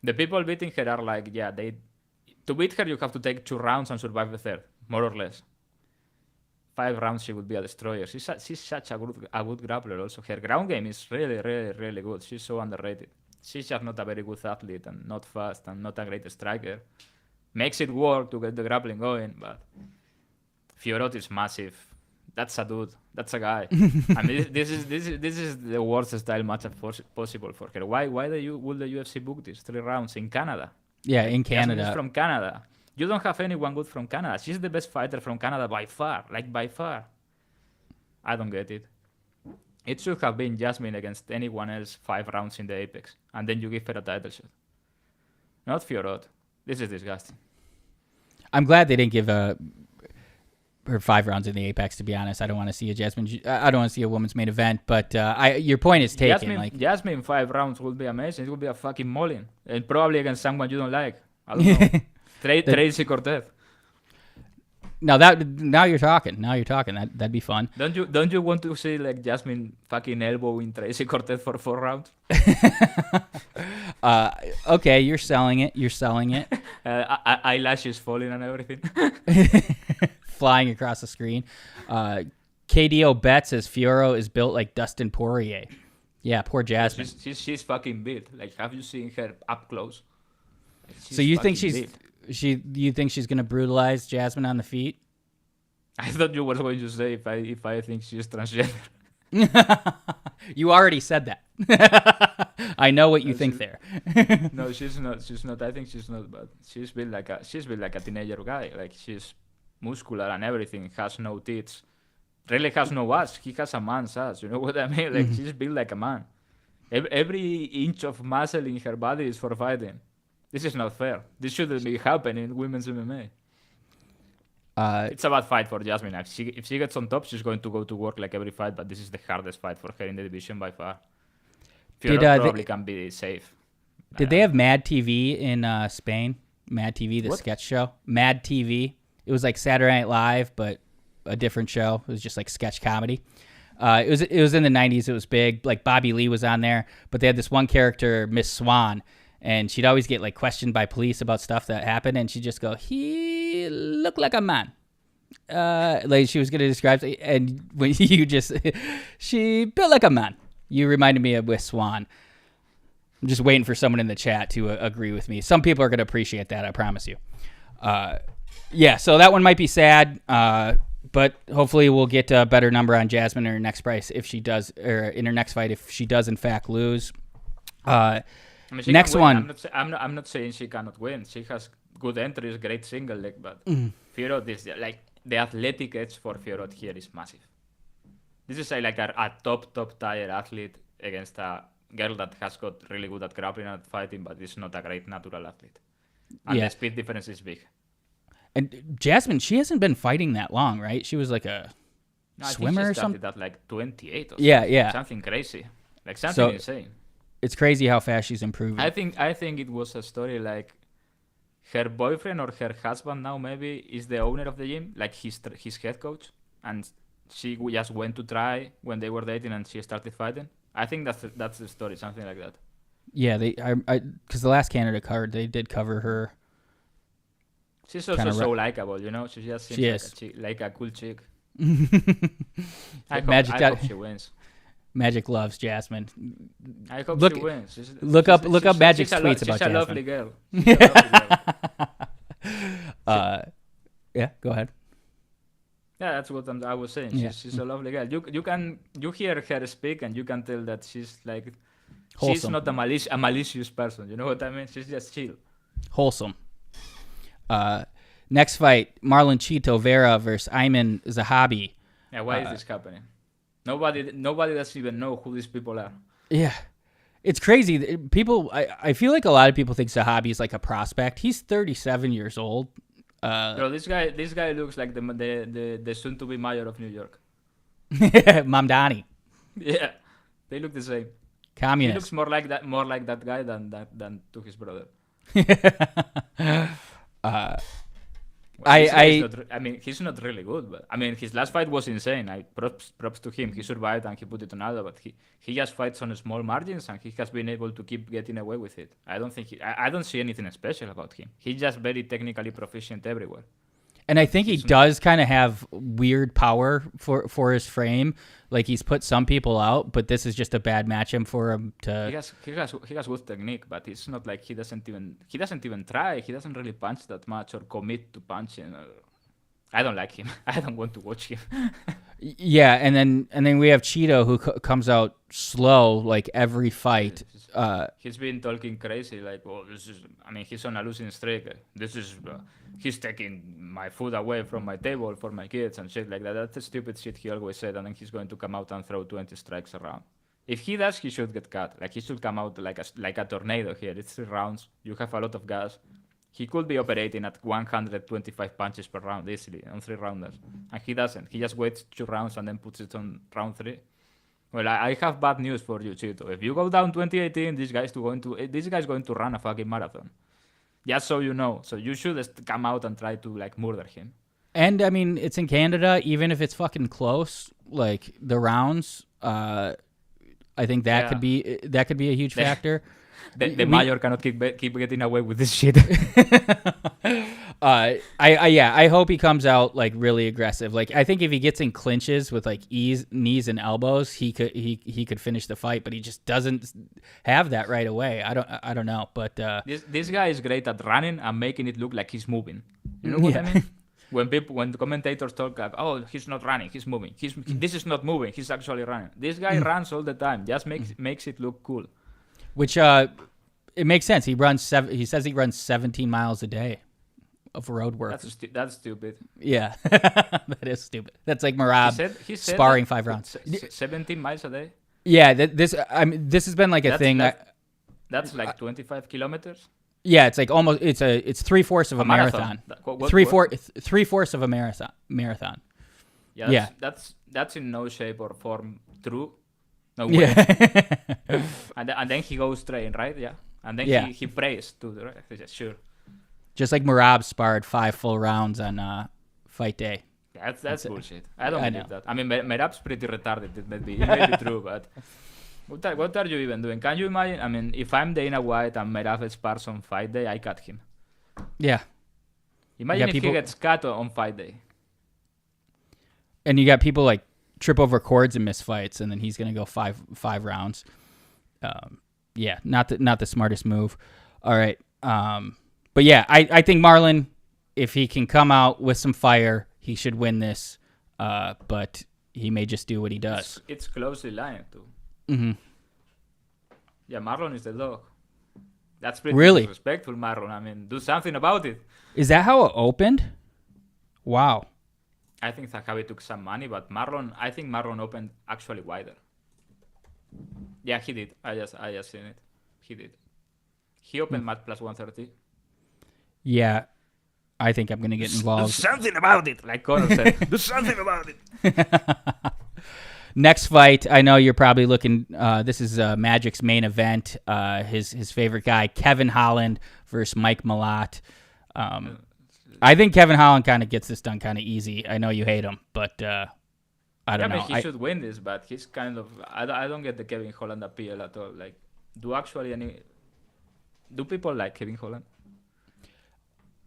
the people beating her are like, yeah, to beat her you have to take 2 rounds and survive the 3rd, more or less. 5 rounds she would be a destroyer. She's such a good grappler. Also, her ground game is really, really, really good. She's so underrated. She's just not a very good athlete and not fast and not a great striker. Makes it work to get the grappling going, but Fiorot is massive. That's a dude. That's a guy. I mean, this is the worst style matchup possible for her. Why would the UFC book this 3 rounds in Canada? Yeah, in Canada. Jasmine is from Canada. You don't have anyone good from Canada. She's the best fighter from Canada by far. Like, by far. I don't get it. It should have been Jasmine against anyone else 5 rounds in the Apex. And then you give her a title shot. Not Fiorot. This is disgusting. I'm glad they didn't give her 5 rounds in the Apex, to be honest. I don't want to see I don't want to see a women's main event, but your point is taken. Jasmine 5 rounds would be amazing. It would be a fucking mauling. And probably against someone you don't like. I don't know. Tracy Cortez. Now you're talking. That'd be fun. Don't you want to see like Jasmine fucking elbowing Tracy Cortez for 4 rounds? Okay, you're selling it. Eyelashes falling and everything. Flying across the screen. KDO Bet says Fiorot is built like Dustin Poirier. Yeah, poor Jasmine. She's fucking built. Like, have you seen her up close? Like, so you think you think she's gonna brutalize Jasmine on the feet? I thought you were going to say if I think she's transgender. You already said that. I know what you think there. No, she's not. I think she's not. But she's built like a teenager guy. Like, she's muscular and everything. Has no tits. Really has no ass. He has a man's ass. You know what I mean? Like, she's built like a man. Every inch of muscle in her body is for fighting. This is not fair. This shouldn't be happening in women's MMA. It's a bad fight for Jasmine. If she gets on top, she's going to go to work like every fight, but this is the hardest fight for her in the division by far. Fiorot probably can be safe. Did they have Mad TV in Spain? Mad TV, the sketch show? Mad TV. It was like Saturday Night Live, but a different show. It was just like sketch comedy. It was in the 90s. It was big. Like, Bobby Lee was on there, but they had this one character, Miss Swan, and she'd always get like questioned by police about stuff that happened, and she'd just go, "He looked like a man." Like, she was gonna describe, and when she built like a man. You reminded me of Miss Swan. I'm just waiting for someone in the chat to agree with me. Some people are gonna appreciate that, I promise you. Yeah, so that one might be sad, but hopefully we'll get a better number on Jasmine in her next price if she does, or in her next fight if she does in fact lose. Next one. I'm not saying she cannot win. She has good entries, great single leg, but Fiorot is like the athletic edge for Fiorot here is massive. This is like a top tier athlete against a girl that has got really good at grappling and fighting, but is not a great natural athlete. And the speed difference is big. And Jasmine, she hasn't been fighting that long, right? She was like No, I think swimmer she or started something. at like 28 or Yeah, something. yeah. Something crazy. Like something So insane. it's crazy how fast she's improving. I think it was a story like her boyfriend or her husband now maybe is the owner of the gym, like his head coach, and she just went to try when they were dating and she started fighting. I think that's the story, something like that. Yeah, because the last Canada card they did cover her. She's also so likable, you know. She just seems like a cool chick. I hope she wins. Magic loves Jasmine. I hope she wins. Look up Magic's tweets about Jasmine. She's a lovely girl. She's a lovely girl. Yeah, go ahead. Yeah, that's what I was saying. She's a lovely girl. You hear her speak and you can tell that she's like wholesome. She's not a malicious person. You know what I mean? She's just chill. Wholesome. Next fight, Marlon Chito Vera versus Aiemann Zahabi. Yeah, why is this happening? Nobody doesn't even know who these people are. Yeah. It's crazy. People, I feel like a lot of people think Zahabi is like a prospect. He's 37 years old. Bro, this guy looks like the soon-to-be mayor of New York. Mamdani. Yeah, they look the same. Communist. He looks more like that guy than to his brother. He's not really good, but I mean, his last fight was insane. Props to him. He survived and he put it on Aldo, but he just fights on small margins and he has been able to keep getting away with it. I don't see anything special about him. He's just very technically proficient everywhere. And I think he does kind of have weird power for his frame. Like he's put some people out, but this is just a bad matchup for him to. He has good technique, but it's not like he doesn't even try. He doesn't really punch that much or commit to punching. I don't like him. I don't want to watch him. Yeah, and then we have Cheeto who comes out slow like every fight. He's been talking crazy like, "Oh, he's on a losing streak. He's taking my food away from my table for my kids and shit like that." That's the stupid shit he always said, and then he's going to come out and throw 20 strikes around. If he does, he should get cut. Like he should come out like a tornado here. It's 3 rounds. You have a lot of gas. He could be operating at 125 punches per round easily on 3 rounders. And he doesn't. He just waits 2 rounds and then puts it on round 3. Well, I have bad news for you, Chito. If you go down 2018, this guy's going to run a fucking marathon. Just so you know. So you should come out and try to like murder him. And I mean, it's in Canada. Even if it's fucking close, like the rounds, I think that could be a huge factor. The mayor cannot keep getting away with this shit. I hope he comes out like really aggressive. Like I think if he gets in clinches with like knees and elbows, he could finish the fight, but he just doesn't have that right away. I don't know, but this guy is great at running and making it look like he's moving. You know what I mean? When the commentators talk like, "Oh, he's not running, he's moving. This is not moving. He's actually running." This guy runs all the time. Just makes it look cool. Which it makes sense. He says he runs 17 miles a day of road work. That's stupid. Yeah, that is stupid. That's like Merab sparring 5 rounds. 17 miles a day. Yeah, this has been like a thing. That's like 25 kilometers. Yeah, it's like almost it's 3/4 of a marathon. 3/4 of a marathon. Yeah, that's in no shape or form true. No way. Yeah. and then he goes train, right? Yeah. And then he prays to the right. Sure. Just like Merab sparred 5 full rounds on fight day. That's bullshit. I don't believe that. I mean, Merab's pretty retarded. It may be true, but what are you even doing? Can you imagine? I mean, if I'm Dana White and Merab spars on fight day, I cut him. Yeah. Imagine if he gets cut on fight day. And you got people like trip over cords and miss fights, and then he's gonna go five rounds. Yeah, not the smartest move. All right, but yeah, I think Marlon, if he can come out with some fire, he should win this. But he may just do what he does. It's closely lined too. Mm-hmm. Yeah, Marlon is the dog. That's pretty disrespectful, Marlon. I mean, do something about it. Is that how it opened? Wow. I think Zahabi took some money, but I think Marlon opened actually wider. Yeah, he did. I just seen it. He did. He opened mat plus 130. Yeah. I think I'm going to get Do involved. something about it, like Conor said. Do something about it. Next fight, I know you're probably looking. This is Magic's main event. His favorite guy, Kevin Holland versus Mike Malott. I think Kevin Holland kind of gets this done kind of easy. I know you hate him, but I don't know. He should win this, but he's kind of. I don't get the Kevin Holland appeal at all. Like, do people like Kevin Holland?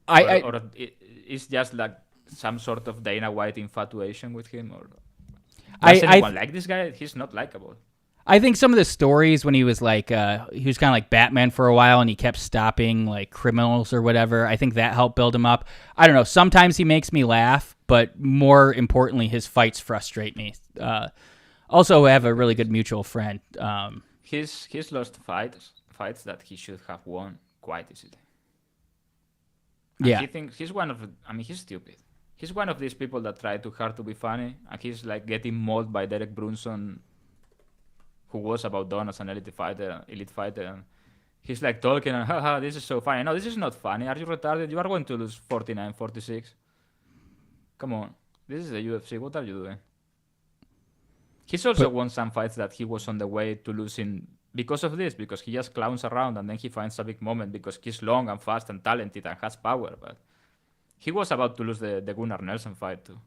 Or it's just like some sort of Dana White infatuation with him, or does anyone like this guy? He's not likable. I think some of the stories when he was like he was kind of like Batman for a while, and he kept stopping like criminals or whatever. I think that helped build him up. I don't know. Sometimes he makes me laugh, but more importantly, his fights frustrate me. Also, we have a really good mutual friend. He's lost fights that he should have won quite easily. And yeah, he thinks he's one of. I mean, he's stupid. He's one of these people that try too hard to be funny, and he's like getting mauled by Derek Brunson, who was about done as an elite fighter, and he's like talking and, haha, this is so funny. No, this is not funny. Are you retarded? You are going to lose 49-46. Come on. This is the UFC. What are you doing? He's also won some fights that he was on the way to losing because of this, because he just clowns around and then he finds a big moment because he's long and fast and talented and has power. But he was about to lose the Gunnar Nelson fight too.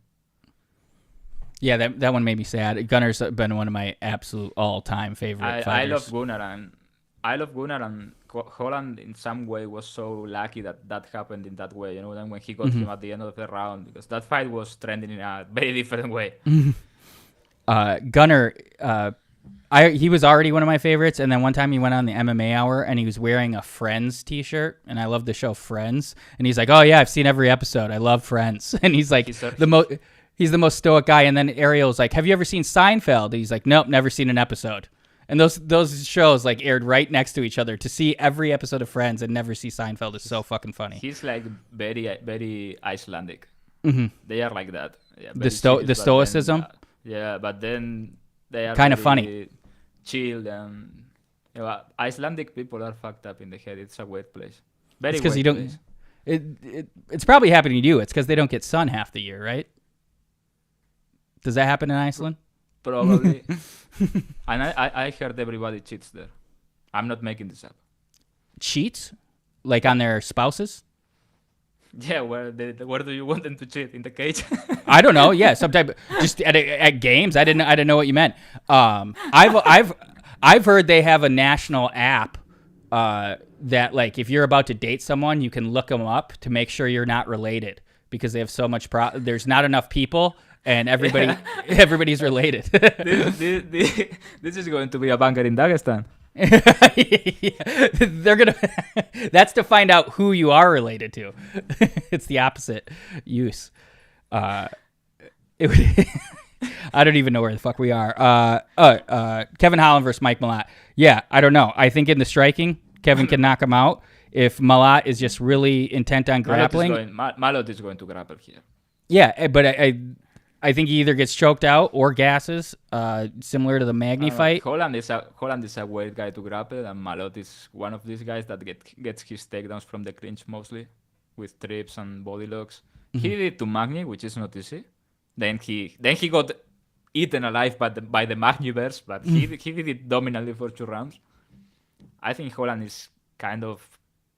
Yeah, that one made me sad. Gunnar's been one of my absolute all-time favorite fighters. I love Gunnar, and Holland in some way was so lucky that happened in that way. You know, then when he got him at the end of the round, because that fight was trending in a very different way. Gunnar, he was already one of my favorites, and then one time he went on the MMA Hour, and he was wearing a Friends t-shirt, and I love the show Friends, and he's like, oh yeah, I've seen every episode. I love Friends. And he's like, he's the most stoic guy, and then Ariel's like, have you ever seen Seinfeld? And he's like, nope, never seen an episode. And those shows like aired right next to each other. To see every episode of Friends and never see Seinfeld is so fucking funny. He's like very, very Icelandic. Mm-hmm. They are like that. Yeah, the stoicism? But then they are kind of funny. Chill, and Icelandic people are fucked up in the head. It's a weird place. Very because you don't. It's probably happening to you. It's because they don't get sun half the year, right? Does that happen in Iceland? Probably. And I heard everybody cheats there. I'm not making this up. Cheats, like on their spouses? Yeah, where do you want them to cheat? In the cage? I don't know. Yeah, sometimes just at games. I didn't know what you meant. I've heard they have a national app that like if you're about to date someone, you can look them up to make sure you're not related because they have so much. There's not enough people, and everybody's related. This is going to be a bunker in Dagestan. They're gonna. That's to find out who you are related to. It's the opposite use. I don't even know where the fuck we are. Kevin Holland versus Mike Malott. Yeah, I don't know. I think in the striking, Kevin can knock him out. If Malott is just really intent on grappling, Malott is going to grapple here. Yeah, but I think he either gets choked out or gasses, similar to the Magny fight. Holland is a weird guy to grapple, and Malott is one of these guys that gets his takedowns from the clinch mostly, with trips and body locks. Mm-hmm. He did it to Magny, which is not easy. Then he got eaten alive by the Magniverse, but he did it dominantly for 2 rounds. I think Holland is kind of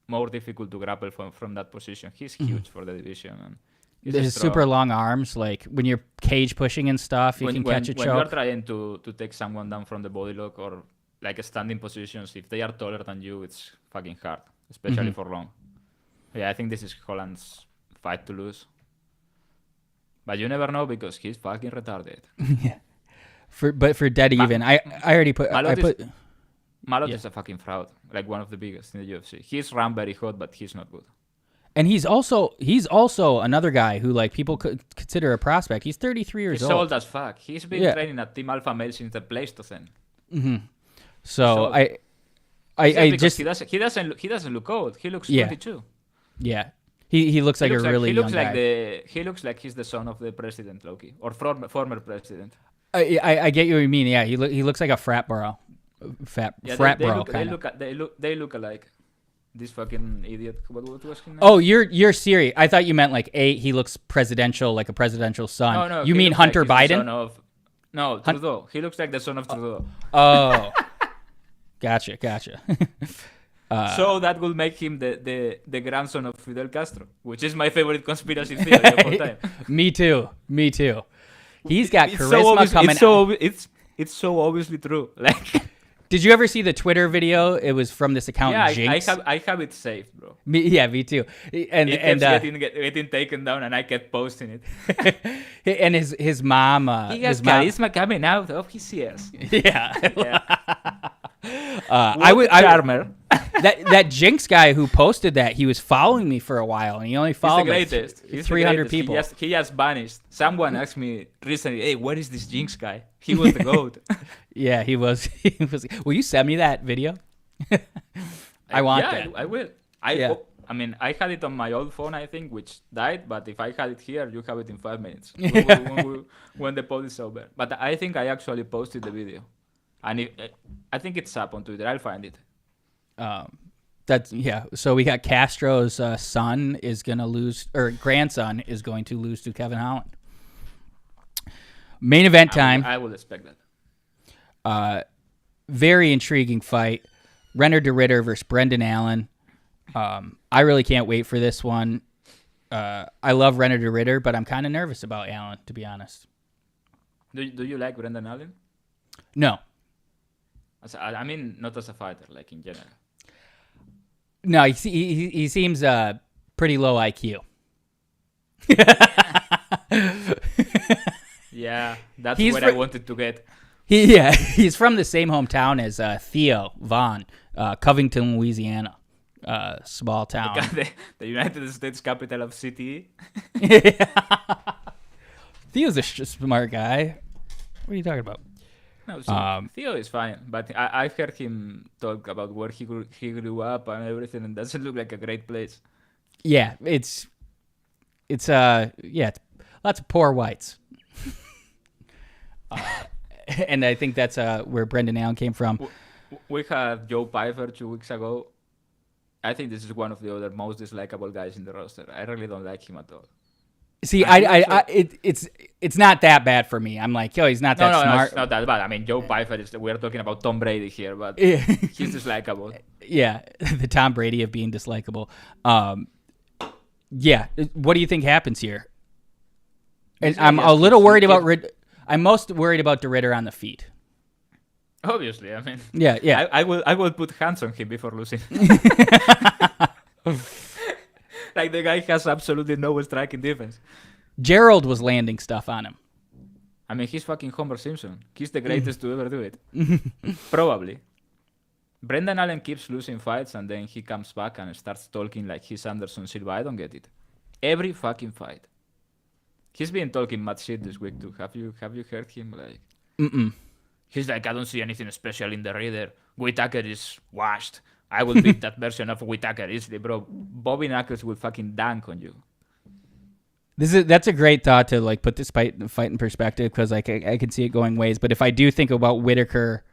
more difficult to grapple from that position. He's huge for the division. And there's super long arms, like when you're cage pushing and stuff, you can catch a choke. When you're trying to take someone down from the body lock or like standing positions, if they are taller than you, it's fucking hard, especially for long. Yeah, I think this is Holland's fight to lose. But you never know because he's fucking retarded. Yeah. But for dead even, I already put... Malott is a fucking fraud, like one of the biggest in the UFC. He's run very hot, but he's not good. And he's also another guy who like people could consider a prospect. He's 33 years old. He's old as fuck. He's been training at Team Alpha Male since the Pleistocene. Mm-hmm. So I just he doesn't look old. He looks 22. Yeah. He looks like a really young guy. He looks like he's the son of the president, Loki, or former president. I get what you mean. Yeah, he looks like a frat bro. Frat bro. They look alike. This fucking idiot. What was his name? Oh, you're serious. I thought you meant like he looks presidential, like a presidential son. No, you mean Hunter like Biden? No, Trudeau. He looks like the son of Trudeau. Oh, gotcha. So that will make him the grandson of Fidel Castro, which is my favorite conspiracy theory of all time. Me too. He's got charisma coming out. It's so obviously true. Like, did you ever see the Twitter video? It was from this account. Yeah, Jinx. I have it saved, bro. Me too. And it kept getting taken down, and I kept posting it. And his mom. He has charisma coming out of his ears. Yeah. Charmer. that Jinx guy who posted that, he was following me for a while, and he only followed He's the greatest. He's 300 people. He just vanished. Someone asked me recently, "Hey, what is this Jinx guy?" He was the goat. Yeah, he was. Will you send me that video? I want that. I will. I mean, I had it on my old phone, I think, which died. But if I had it here, you have it in 5 minutes when the poll is over. But I think I actually posted the video, and I think it's up on Twitter. I'll find it. So we got Castro's son is gonna lose, or grandson is going to lose to Kevin Holland. Main event time. I will expect that. Very intriguing fight. Renner de Ritter versus Brendan Allen. I really can't wait for this one. I love Renner de Ritter, but I'm kind of nervous about Allen, to be honest. Do you like Brendan Allen? No. I mean, not as a fighter, like in general. No, he seems pretty low IQ. Yeah, that's what I wanted to get. He's from the same hometown as Theo Vaughn, Covington, Louisiana, small town. The United States capital of CTE. Theo's a smart guy. What are you talking about? No, so Theo is fine, but I've heard him talk about where he grew up and everything, and doesn't look like a great place. Yeah, it's lots of poor whites. And I think that's where Brendan Allen came from. We had Joe Pfeiffer 2 weeks ago. I think this is one of the other most dislikable guys in the roster. I really don't like him at all. See, it's not that bad for me. I'm like, yo, he's not that smart. No, it's not that bad. I mean, Joe Pfeiffer we're talking about Tom Brady here, but he's dislikable. Yeah, the Tom Brady of being dislikable. Yeah, what do you think happens here? And I'm a little worried about. I'm most worried about de Ritter on the feet. Obviously, I mean. Yeah. I will put hands on him before losing. Like, the guy has absolutely no striking defense. Gerald was landing stuff on him. I mean, he's fucking Homer Simpson. He's the greatest to ever do it. Probably. Brendan Allen keeps losing fights, and then he comes back and starts talking like he's Anderson Silva. I don't get it. Every fucking fight. He's been talking mad shit this week too. Have you heard him? Like, he's like, I don't see anything special in the Ritter. Whitaker is washed. I will beat that version of Whitaker easily, bro. Bobby Knuckles will fucking dunk on you. That's a great thought to like put this fight in perspective, because like I can see it going ways. But if I do think about Whitaker,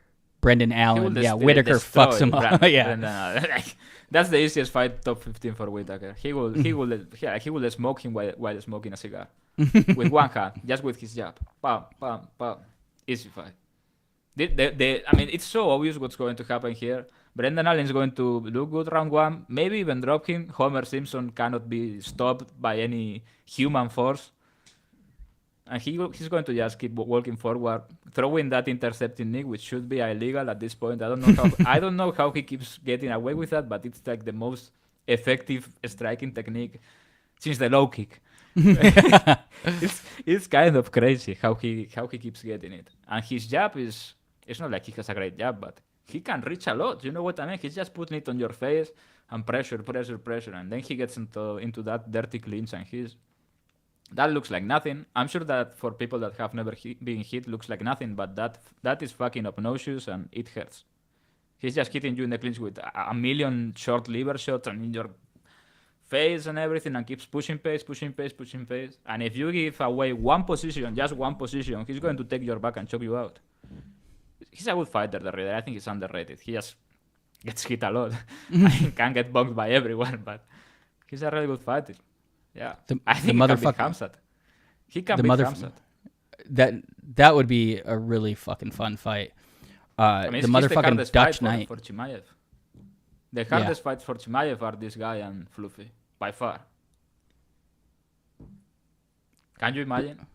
Brendan Allen, Whitaker fucks him up. Like, that's the easiest fight, top 15 for Whitaker. He will smoke him while smoking a cigar with one hand, just with his jab. Bam, bam, bam. Easy fight. I mean, it's so obvious what's going to happen here. Brendan Allen is going to look good round one, maybe even drop him. Homer Simpson cannot be stopped by any human force. And he's going to just keep walking forward, throwing that intercepting knee, which should be illegal at this point. I don't know how he keeps getting away with that, but it's like the most effective striking technique since the low kick. It's kind of crazy how he keeps getting it. And his jab it's not like he has a great jab, but he can reach a lot. You know what I mean? He's just putting it on your face and pressure, and then he gets into that dirty clinch, and that looks like nothing. I'm sure that for people that have never been hit, looks like nothing, but that is fucking obnoxious and it hurts. He's just hitting you in the clinch with a million short liver shots and in your face and everything, and keeps pushing pace. And if you give away just one position, he's going to take your back and choke you out. He's a good fighter, the Ritter. I think he's underrated. gets hit a lot. He can get bumped by everyone, but he's a really good fighter. Yeah, I think he can beat Khamzat. He can beat Khamzat. That would be a really fucking fun fight. The motherfucking Dutch Knight for Chimaev. The hardest fights for Chimaev are this guy and Fluffy by far. Can you imagine?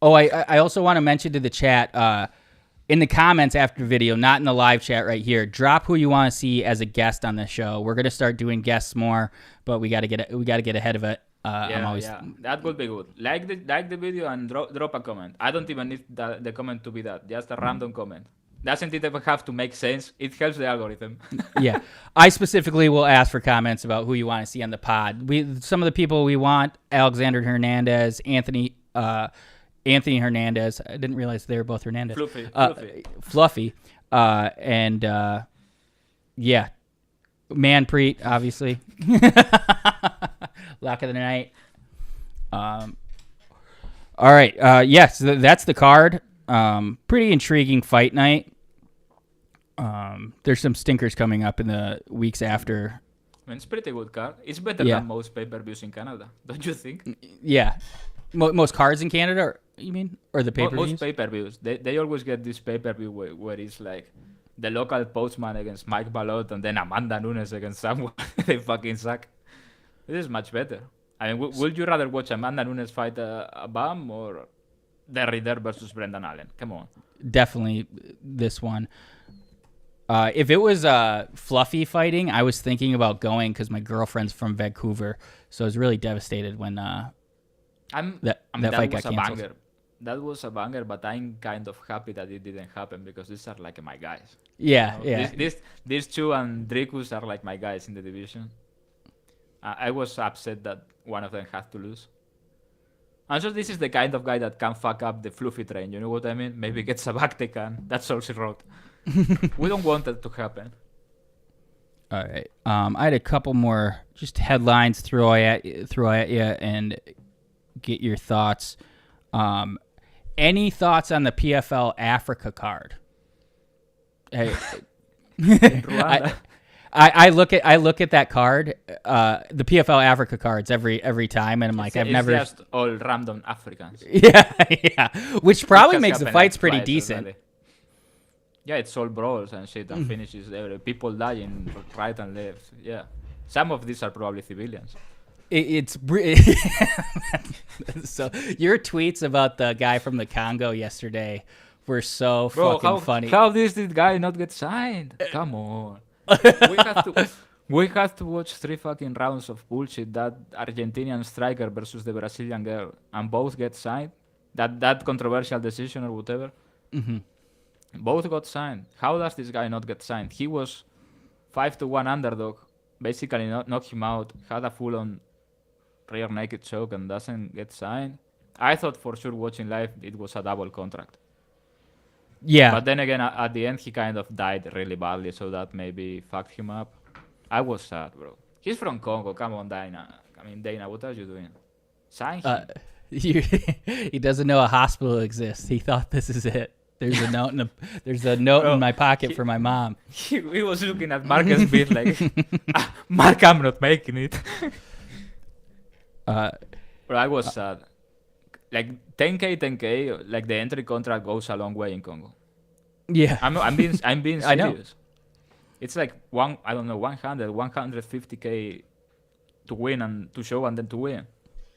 Oh, I also want to mention to the chat, in the comments after the video, not in the live chat right here, drop who you want to see as a guest on the show. We're gonna start doing guests more, but we gotta get ahead of it. That would be good. Like the video and drop a comment. I don't even need the comment to be that. Just a random comment. Doesn't it ever have to make sense? It helps the algorithm. Yeah. I specifically will ask for comments about who you want to see on the pod. Some of the people we want, Alexander Hernandez, Anthony Hernandez. I didn't realize they were both Hernandez. Fluffy. And Manpreet, obviously. Lock of the night. All right. Yes, that's the card. Pretty intriguing fight night. There's some stinkers coming up in the weeks after. I mean, it's pretty good card. It's better than most pay-per-views in Canada, don't you think? Yeah. Most cards in Canada, you mean? Or the pay-per-views? Most pay-per-views. They always get this pay-per-view where it's like the local postman against Mike Ballot and then Amanda Nunes against someone. They fucking suck. This is much better. I mean, would you rather watch Amanda Nunes fight a bum or Derrider versus Brendan Allen? Come on. Definitely this one. If it was Fluffy fighting, I was thinking about going because my girlfriend's from Vancouver, so I was really devastated when that fight got canceled. That was a banger, but I'm kind of happy that it didn't happen because these are like my guys. Yeah, you know? These two and Dricus are like my guys in the division. I was upset that one of them had to lose. And so this is the kind of guy that can fuck up the Fluffy train, you know what I mean? Maybe gets a back take and that's all she wrote. We don't want that to happen. All right. I had a couple more just headlines throw at you and get your thoughts. Any thoughts on the PFL Africa card? Hey, I look at that card, the PFL Africa cards every time, and I'm like, I've never. It's just all random Africans. Yeah, which probably makes the fights pretty decent. Already. Yeah, it's all brawls and shit and finishes. People dying right and left. Yeah, some of these are probably civilians. So your tweets about the guy from the Congo yesterday were so fucking funny. How did this guy not get signed? Come on. we have to watch 3 fucking rounds of bullshit. That Argentinian striker versus the Brazilian girl, and both get signed. That controversial decision or whatever. Mm-hmm. Both got signed. How does this guy not get signed? He was 5-1 underdog. Basically, knocked him out. Had a full-on rear naked choke and doesn't get signed. I thought for sure watching live it was a double contract. Yeah. But then again, at the end, he kind of died really badly, so that maybe fucked him up. I was sad, bro. He's from Congo. Come on, Dana. Dana, what are you doing? Sign him. He doesn't know a hospital exists. He thought this is it. There's a note in my pocket for my mom. He was looking at Marcus Beat like, Mark, I'm not making it. But I was sad. Like 10K, like the entry contract goes a long way in Congo. Yeah, I'm being serious. I know. It's like 150K to win and to show and then to win.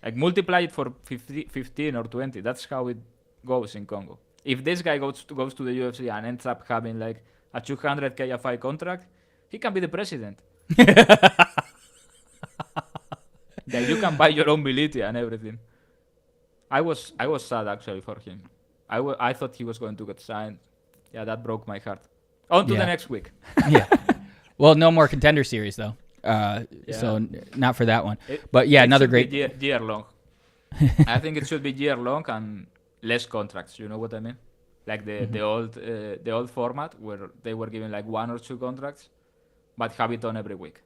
Like multiply it for 15 or 20. That's how it goes in Congo. If this guy goes to the UFC and ends up having like a 200K a fight contract, he can be the president. That you can buy your own militia and everything. I was sad actually for him. I thought he was going to get signed. Yeah, that broke my heart. On to the next week. Yeah. Well, no more Contender Series though. So not for that one. But yeah, another great year long. I think it should be year long and less contracts. You know what I mean? Like the old format where they were given like 1 or 2 contracts, but have it on every week.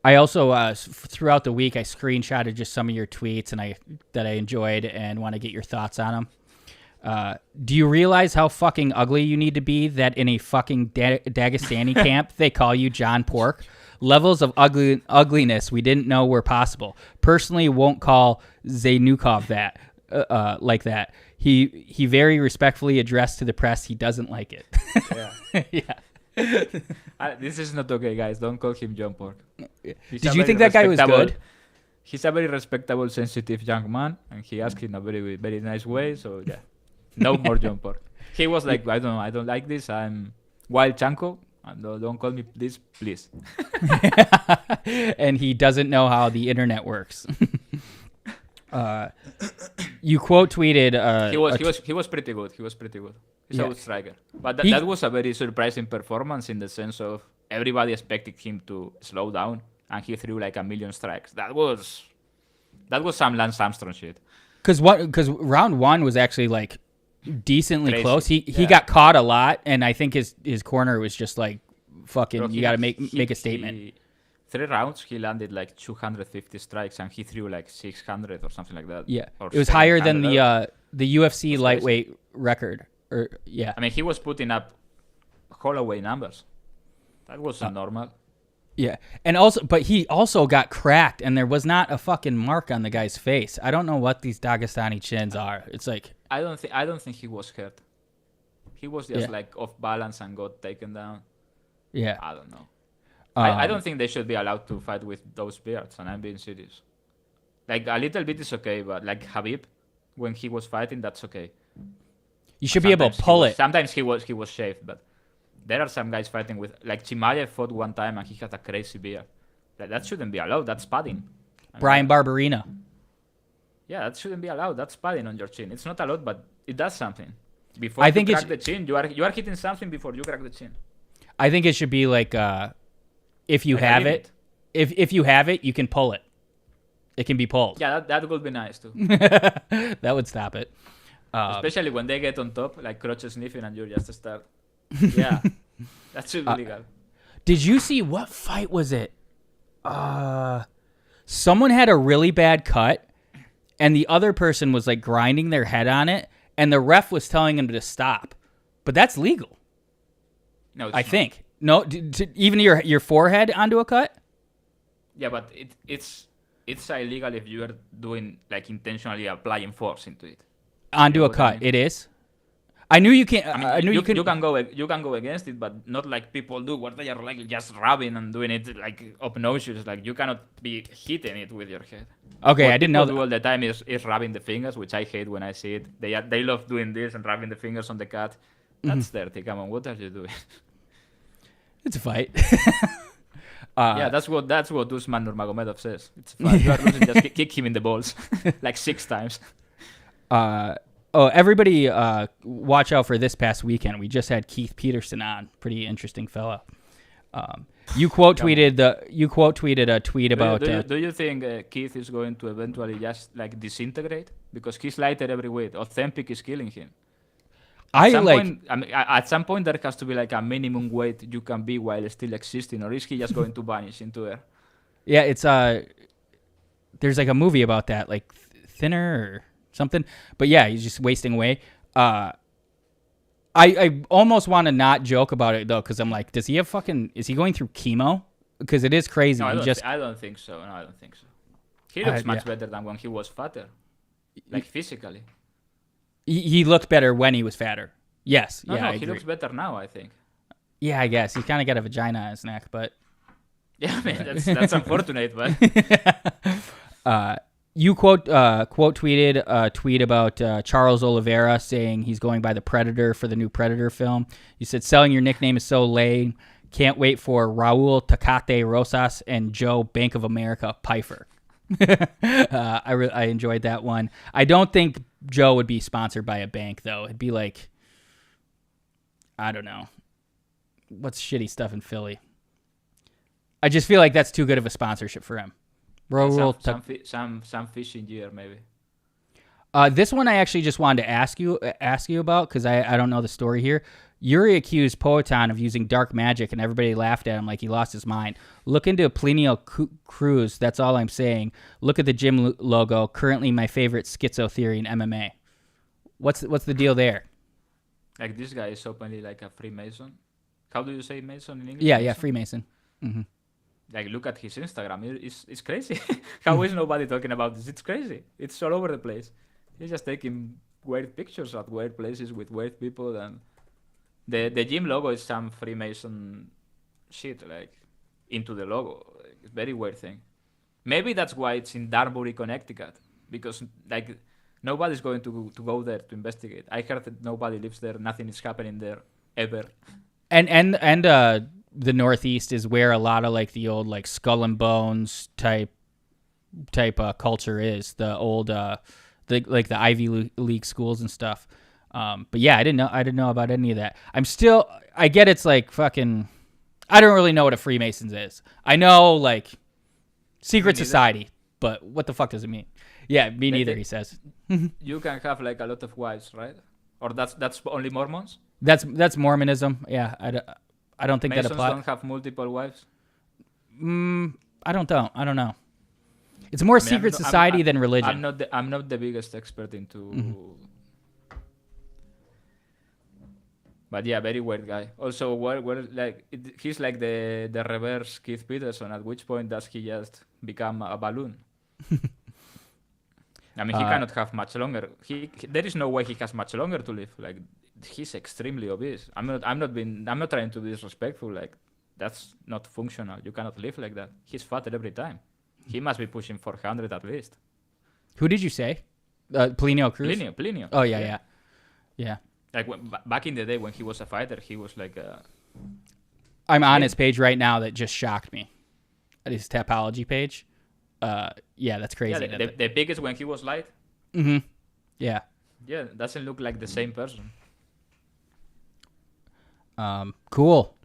I also throughout the week I screenshotted just some of your tweets that I enjoyed and want to get your thoughts on them. Do you realize how fucking ugly you need to be that in a fucking Dagestani camp they call you John Pork? Levels of ugliness we didn't know were possible. Personally, won't call Zaynukov that like that. He very respectfully addressed to the press he doesn't like it. Yeah. This is not okay, guys. Don't call him John Pork. Did you think that guy was good? He's a very respectable, sensitive young man, and he asked in a very, very nice way. So yeah, no more John Pork. He was like, I don't know, I don't like this. I'm Wild Chanko. Don't call me this, please. And he doesn't know how the internet works. You quote tweeted. He was pretty good. He was pretty good. He's a good striker. But that was a very surprising performance in the sense of everybody expected him to slow down, and he threw like 1,000,000 strikes. That was some Lance Armstrong shit. Because round one was actually like decently Crazy. close. He got caught a lot, and I think his corner was just like, fucking, Bro, you got to make a statement. 3 rounds, he landed like 250 strikes, and he threw like 600 or something like that. Yeah, Or it was higher than 700. the UFC lightweight record. I mean, he was putting up Holloway numbers. That wasn't normal. Yeah, and also, but he also got cracked, and there was not a fucking mark on the guy's face. I don't know what these Dagestani chins are. It's like I don't think he was hurt. He was just like off balance and got taken down. Yeah, I don't know. I don't think they should be allowed to fight with those beards, and I'm being serious. Like, a little bit is okay, but like Habib, when he was fighting, that's okay. You should be able to pull it. Sometimes he was shaved, but there are some guys fighting with, like Chimaev fought one time and he had a crazy beard. That shouldn't be allowed. That's padding. Brian Barberina. Yeah, that shouldn't be allowed. That's padding on your chin. It's not allowed, but it does something. Before you crack the chin, you are hitting something before you crack the chin. I think it should be like if you have it, if you have it, you can pull it. It can be pulled. Yeah, that would be nice too. That would stop it. Especially when they get on top, like crotch sniffing, and you just start. Yeah, that should be legal. Did you see what fight was it? Someone had a really bad cut, and the other person was like grinding their head on it, and the ref was telling him to stop. But that's legal. No, I think. No, even your forehead onto a cut? Yeah, but it's illegal if you are doing like intentionally applying force into it. Onto a cut, it is. I knew you can't. I mean, you can go against it, but not like people do, where they are like just rubbing and doing it like obnoxious. Like, you cannot be hitting it with your head. Okay, what I didn't know do that. all the time is rubbing the fingers, which I hate when I see it. They love doing this and rubbing the fingers on the cut. That's dirty. Come on, what are you doing? It's a fight. Yeah, that's what Usman Nurmagomedov says. It's fine. You are losing, just kick him in the balls like 6 times. Everybody, watch out for this past weekend. We just had Keith Peterson on. Pretty interesting fella. You quote tweeted a tweet about. Do you think Keith is going to eventually just like disintegrate because he's lighter every weight? Ozempic is killing him. At some point there has to be like a minimum weight you can be while still existing, or is he just going to vanish into air? Yeah, it's there's like a movie about that, like Thinner or something. But yeah, he's just wasting away. I almost want to not joke about it though, because I'm like, is he going through chemo? Because it is crazy. No, I don't think so. No, I don't think so. He looks much better than when he was fatter, like physically. He looked better when he was fatter. Yes. No, he looks better now, I think. Yeah, I guess. He's kind of got a vagina on his neck, but... Yeah, I mean, that's unfortunate, but... You quote tweeted a tweet about Charles Oliveira saying he's going by the Predator for the new Predator film. You said, selling your nickname is so lame. Can't wait for Raul Tecate Rosas and Joe Bank of America Pfeiffer. I enjoyed that one. I don't think Joe would be sponsored by a bank, though. It'd be like, I don't know. What's shitty stuff in Philly? I just feel like that's too good of a sponsorship for him. Some fishing gear, maybe. This one I actually just wanted to ask you about, because I don't know the story here. Yousri accused Poetan of using dark magic, and everybody laughed at him like he lost his mind. Look into Plenio Cruz. That's all I'm saying. Look at the gym logo. Currently my favorite schizo theory in MMA. What's the deal there? Like this guy is openly like a Freemason. How do you say Mason in English? Yeah, Mason? Freemason. Mm-hmm. Like look at his Instagram. It's crazy. How is nobody talking about this? It's crazy. It's all over the place. He's just taking weird pictures at weird places with weird people, and the gym logo is some Freemason shit like into the logo. It's very weird thing. Maybe that's why it's in Darbury, Connecticut, because like nobody's going to go there to investigate. I heard that nobody lives there. Nothing is happening there ever. And the Northeast is where a lot of like the old like Skull and Bones type culture is. The old the Ivy League schools and stuff. But yeah, I didn't know about any of that. I get it's like fucking. I don't really know what a Freemasons is. I know like secret society, but what the fuck does it mean? Yeah, me neither. He says. You can have like a lot of wives, right? Or that's only Mormons. That's Mormonism. Yeah, I don't think Masons that applies. Don't have multiple wives. I don't know. It's more secret society than religion. I'm not the biggest expert into. Mm-hmm. But yeah, very weird guy. Also, he's like the reverse Keith Peterson. At which point does he just become a balloon? I mean, he cannot have much longer. There is no way he has much longer to live. Like, he's extremely obese. I'm not trying to be disrespectful. Like, that's not functional. You cannot live like that. He's fatter every time. He must be pushing 400 at least. Who did you say? Plinio Cruz? Plinio. Oh, yeah. Like, back in the day when he was a fighter, he was like I'm on his page right now. That just shocked me. His Tapology page. Yeah, that's crazy. Yeah, the biggest when he was light. Mm-hmm. Yeah. Yeah, doesn't look like the same person. Cool.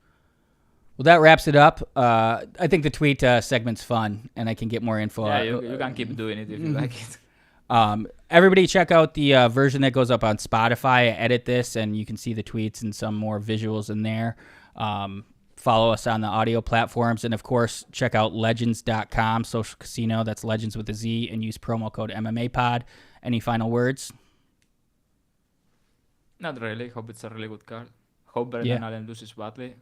Well, that wraps it up. I think the tweet segment's fun, and I can get more info. Yeah, you can keep doing it if you like it. Everybody check out the version that goes up on Spotify. I edit this, and you can see the tweets and some more visuals in there. Follow us on the audio platforms, and of course, check out legends.com, social casino. That's Legends with a Z, and use promo code MMAPod. Any final words? Not really. Hope it's a really good card. Hope Brendan Allen loses badly.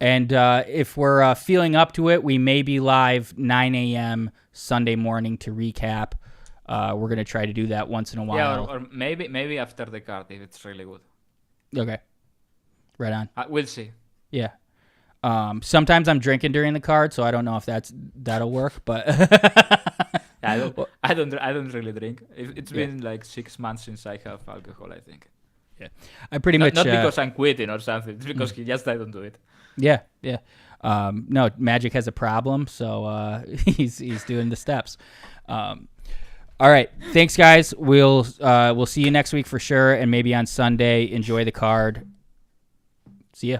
And if we're feeling up to it, we may be live 9 a.m. Sunday morning to recap. We're going to try to do that once in a while. Yeah, or maybe after the card if it's really good. Okay. Right on. We'll see. Yeah. Sometimes I'm drinking during the card, so I don't know if that'll work, but I don't really drink. It's been like 6 months since I have alcohol, I think. Yeah. I pretty much not because I'm quitting or something. It's because I don't do it. Yeah. No, Magic has a problem, so he's doing the steps. All right, thanks guys. We'll see you next week for sure, and maybe on Sunday. Enjoy the card. See ya.